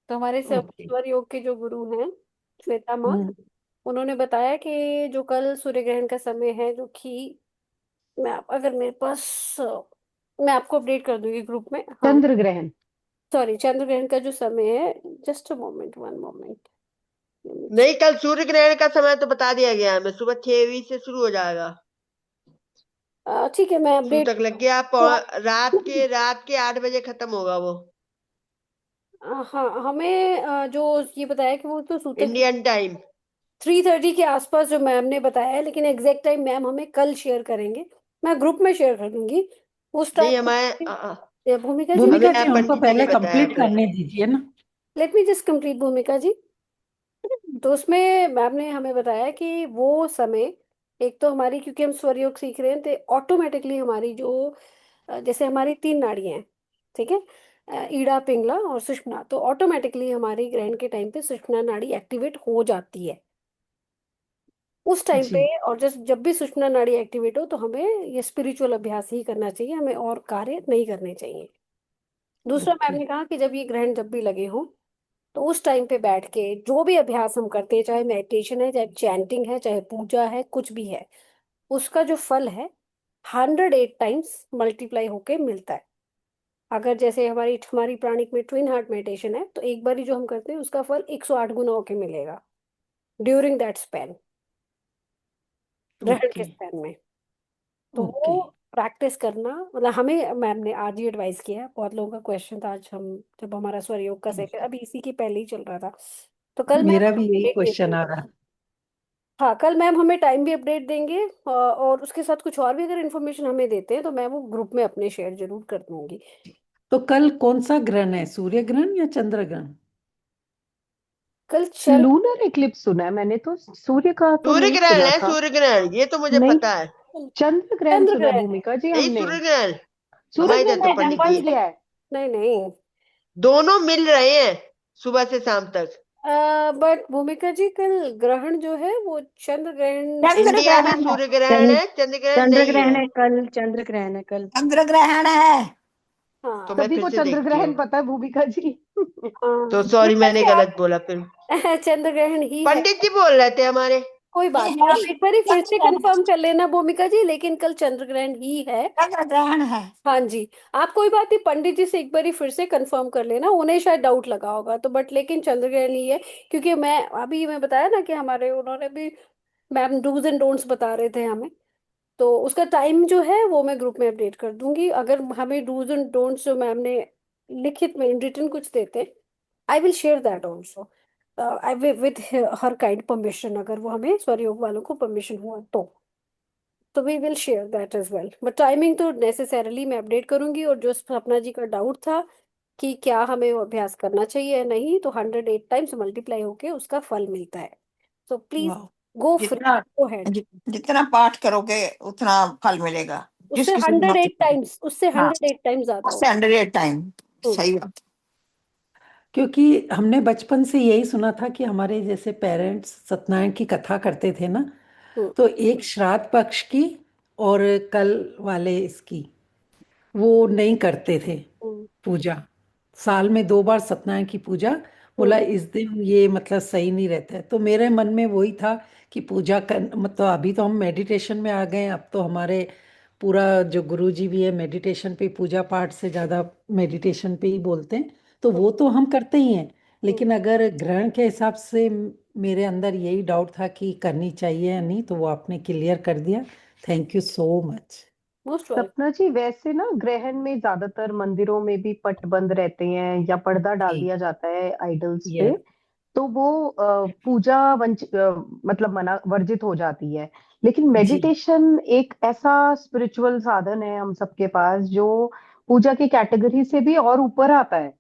तो हमारे ओके। स्वर योग के जो गुरु हैं, श्वेता माँ, हम्म। उन्होंने बताया कि जो कल सूर्य ग्रहण का समय है, जो कि अगर मेरे पास मैं आपको अपडेट कर दूंगी ग्रुप में। हाँ, चंद्र ग्रहण। सॉरी, चंद्र ग्रहण का जो समय है, just a moment, one moment. नहीं, कल सूर्य ग्रहण का समय तो बता दिया गया है, मैं सुबह 6 से शुरू हो जाएगा, ठीक है, मैं शुरू अपडेट। तक लग गया। रात के 8 बजे खत्म होगा वो, हाँ, हमें जो ये बताया कि वो तो सूतक इंडियन टाइम। 3:30 के आसपास जो मैम ने बताया है, लेकिन एग्जैक्ट टाइम मैम हमें कल शेयर करेंगे। मैं ग्रुप में शेयर कर दूंगी उस नहीं, टाइम हमारे पे। भूमिका जी, हमें भूमिका जी हमको पंडित जी ने पहले बताया कंप्लीट कल। करने दीजिए ना। लेट मी जस्ट कंप्लीट भूमिका जी। तो उसमें मैम ने हमें बताया कि वो समय, एक तो हमारी, क्योंकि हम स्वर योग सीख रहे हैं, तो ऑटोमेटिकली हमारी जो जैसे हमारी 3 नाड़ियां हैं, ठीक है, ईड़ा, पिंगला और सुषुम्ना, तो ऑटोमेटिकली हमारी ग्रहण के टाइम पे सुषुम्ना नाड़ी एक्टिवेट हो जाती है उस टाइम पे। जी। और जब भी सुषुम्ना नाड़ी एक्टिवेट हो तो हमें ये स्पिरिचुअल अभ्यास ही करना चाहिए, हमें और कार्य नहीं करने चाहिए। दूसरा, मैम ओके। ने कहा कि जब ये ग्रहण जब भी लगे हो, तो उस टाइम पे बैठ के जो भी अभ्यास हम करते हैं, चाहे मेडिटेशन है, चाहे चैंटिंग है, चाहे पूजा है, कुछ भी है, उसका जो फल है 108 टाइम्स मल्टीप्लाई होके मिलता है। अगर जैसे हमारी प्राणिक में ट्विन हार्ट मेडिटेशन है, तो एक बार जो हम करते हैं उसका फल 108 गुना होके मिलेगा ड्यूरिंग दैट स्पैन, ग्रहण के ओके। स्पैन में। तो ओके। वो प्रैक्टिस करना, मतलब हमें मैम ने आज ही एडवाइस किया है। बहुत लोगों का क्वेश्चन था आज, हम जब हमारा स्वर योग का सेशन अभी इसी के पहले ही चल रहा था, तो कल मैम मेरा भी यही अपडेट देती क्वेश्चन हैं। आ रहा। हाँ, कल मैम हमें टाइम भी अपडेट देंगे, और उसके साथ कुछ और भी अगर इन्फॉर्मेशन हमें देते हैं तो मैं वो ग्रुप में अपने शेयर जरूर कर दूंगी। तो कल कौन सा ग्रहण है, सूर्य ग्रहण या चंद्र ग्रहण? कल चंद्र लूनर इक्लिप्स सुना है मैंने, तो सूर्य का तो सूर्य नहीं ग्रहण सुना है, था। सूर्य ग्रहण, ये तो मुझे नहीं, पता है। चंद्र ग्रहण चंद्र सुना है ग्रहण है। भूमिका जी नहीं, हमने। सूर्य ग्रहण सूर्य हमारे ग्रहण इधर तो तो पंडित संपन्न जी, गया है। नहीं नहीं, दोनों मिल रहे हैं सुबह से शाम तक। बट भूमिका जी, कल ग्रहण जो है वो चंद्र ग्रहण। चंद्र इंडिया में ग्रहण है। सूर्य ग्रहण है, चंद्र ग्रहण चंद्र नहीं ग्रहण है। है कल, चंद्र ग्रहण है कल। चंद्र ग्रहण है। तो हाँ मैं सभी फिर को से चंद्र देखती ग्रहण हूँ, पता है भूमिका जी। तो हाँ, सॉरी भूमिका मैंने जी आप गलत बोला फिर। चंद्र ग्रहण ही है। पंडित जी बोल रहे थे हमारे। कोई ये बात नहीं, है आप एक बार ही फिर से चंद्र ग्रहण। कंफर्म कर लेना भूमिका जी, लेकिन कल चंद्र ग्रहण ही है। चंद्र ग्रहण है। हाँ जी, आप कोई बात नहीं, पंडित जी से एक बार ही फिर से कंफर्म कर लेना, उन्हें शायद डाउट लगा होगा तो, बट लेकिन चंद्र ग्रहण ही है। क्योंकि मैं बताया ना कि हमारे उन्होंने भी, मैम डूज एंड डोंट्स बता रहे थे हमें, तो उसका टाइम जो है वो मैं ग्रुप में अपडेट कर दूंगी। अगर हमें डूज एंड डोंट्स जो मैम ने लिखित में इन रिटन कुछ देते हैं, I will share that also, I with her kind permission, अगर वो हमें स्वरयोग वालों को परमिशन हुआ तो we will share that as well. But timing तो नेसेसरली मैं अपडेट करूंगी। और जो सपना जी का डाउट था कि क्या हमें वो अभ्यास करना चाहिए या नहीं, तो 108 टाइम्स मल्टीप्लाई होके उसका फल मिलता है। सो प्लीज वाह। गो फ्री, जितना गो हेड। जितना पाठ करोगे उतना फल मिलेगा। जिस उससे किसी भी हंड्रेड मत। एट टाइम्स उससे हाँ, 108 टाइम्स ज्यादा उससे हो। 108 टाइम। हम्म, सही बात। क्योंकि हमने बचपन से यही सुना था कि हमारे जैसे पेरेंट्स सत्यनारायण की कथा करते थे ना, हम्म, तो एक श्राद्ध पक्ष की और कल वाले इसकी वो नहीं करते थे हम्म, पूजा। साल में 2 बार सत्यनारायण की पूजा, बोला हम्म, इस दिन ये मतलब सही नहीं रहता है। तो मेरे मन में वही था कि पूजा कर, मतलब अभी तो हम मेडिटेशन में आ गए हैं, अब तो हमारे पूरा जो गुरु जी भी है मेडिटेशन पे, पूजा पाठ से ज़्यादा मेडिटेशन पे ही बोलते हैं, तो वो तो हम करते ही हैं। हम्म, लेकिन अगर ग्रहण के हिसाब से मेरे अंदर यही डाउट था कि करनी चाहिए या नहीं, तो वो आपने क्लियर कर दिया। Thank you so much. Most welcome. सपना जी, वैसे ना ग्रहण में ज्यादातर मंदिरों में भी पट बंद रहते हैं या पर्दा डाल जी। दिया जाता है आइडल्स पे। यस। तो वो पूजा मतलब मना वर्जित हो जाती है। लेकिन जी। मेडिटेशन एक ऐसा स्पिरिचुअल साधन है हम सबके पास जो पूजा की कैटेगरी से भी और ऊपर आता है।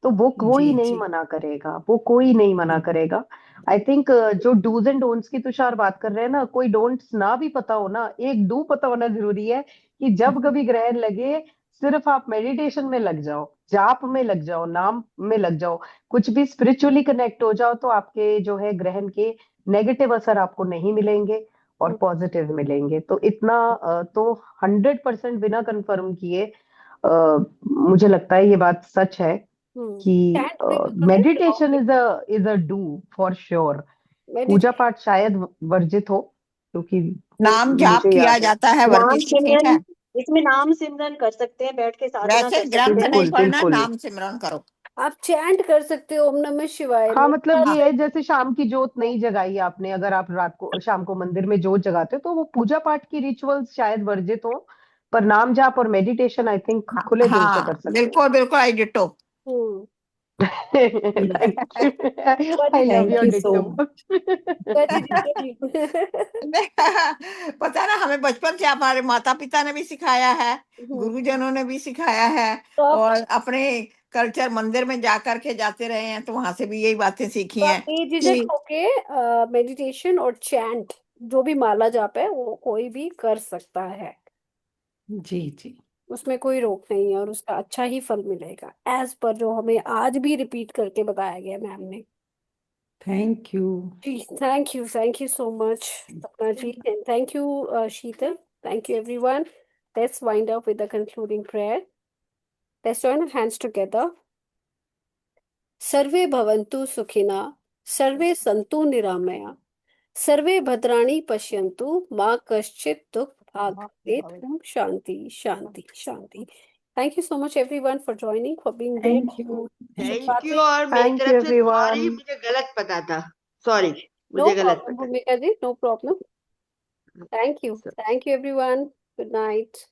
तो वो कोई जी नहीं जी मना करेगा, वो कोई नहीं मना करेगा। आई थिंक जो डूज एंड डोंट्स की तुषार बात कर रहे हैं ना, कोई डोंट्स ना भी पता हो ना, एक डू पता होना जरूरी है कि जब कभी ग्रहण लगे सिर्फ आप मेडिटेशन में लग जाओ, जाप में लग जाओ, नाम में लग जाओ, कुछ भी स्पिरिचुअली कनेक्ट हो जाओ, तो आपके जो है ग्रहण के नेगेटिव असर आपको नहीं मिलेंगे और पॉजिटिव मिलेंगे। तो इतना तो 100% बिना कंफर्म किए मुझे लगता है ये बात सच है कि चैंट भी करोगे meditation is a do for sure. पूजा पाठ शायद वर्जित हो, क्योंकि नाम जाप मुझे किया याद है। जाता है नाम वर्जित ठीक सिमरन, है। इसमें नाम सिमरन कर सकते हैं, बैठ के साधना वैसे कर ग्रंथ सकते हैं। नहीं बिल्कुल पढ़ना, बिल्कुल। नाम सिमरन करो। आप चैंट कर सकते हो, ओम नमः शिवाय हाँ मतलब मंत्र ये से। है, जैसे शाम की जोत नहीं जगाई आपने, अगर आप रात को शाम को मंदिर में जोत जगाते हो तो वो पूजा पाठ की रिचुअल्स शायद वर्जित हो, पर नाम जाप और मेडिटेशन आई थिंक हाँ खुले दिल से हाँ, कर सकते बिल्कुल बिल्कुल, आई डिटो। हम्म हैं। Thank you, I love thank your you so ditto. Very detail. पता है ना, हमें बचपन से हमारे माता पिता ने भी सिखाया है, गुरुजनों ने भी सिखाया है, तो आप और अपने कल्चर मंदिर में जा करके जाते रहे हैं, तो वहां से भी यही बातें सीखी तो आप हैं बेझिझक कि होके मेडिटेशन और चैंट, जो भी माला जाप है वो कोई भी कर सकता है, जी जी। उसमें कोई रोक नहीं है और उसका अच्छा ही फल मिलेगा, एज पर जो हमें आज भी रिपीट करके बताया गया मैम ने। Thank you. जी thank you so much Sapna ji, and thank you Sheetal, thank you everyone. Let's wind up with the concluding prayer. Let's join our hands together. सर्वे भवन्तु सुखिनः, सर्वे सन्तु निरामया, सर्वे भद्राणि पश्यन्तु, माँ कश्चित् दुःख भाग् भवेत्। ओम शांति शांति शांति। Thank you so much everyone for joining, for being there. Thank you. Shubh thank you, रात्रि। और मेरी थैंक यू तरफ से सॉरी, एवरीवन। मुझे गलत पता था। सॉरी, No मुझे गलत problem पता भूमिका जी, no problem. था। Thank you everyone. Good night.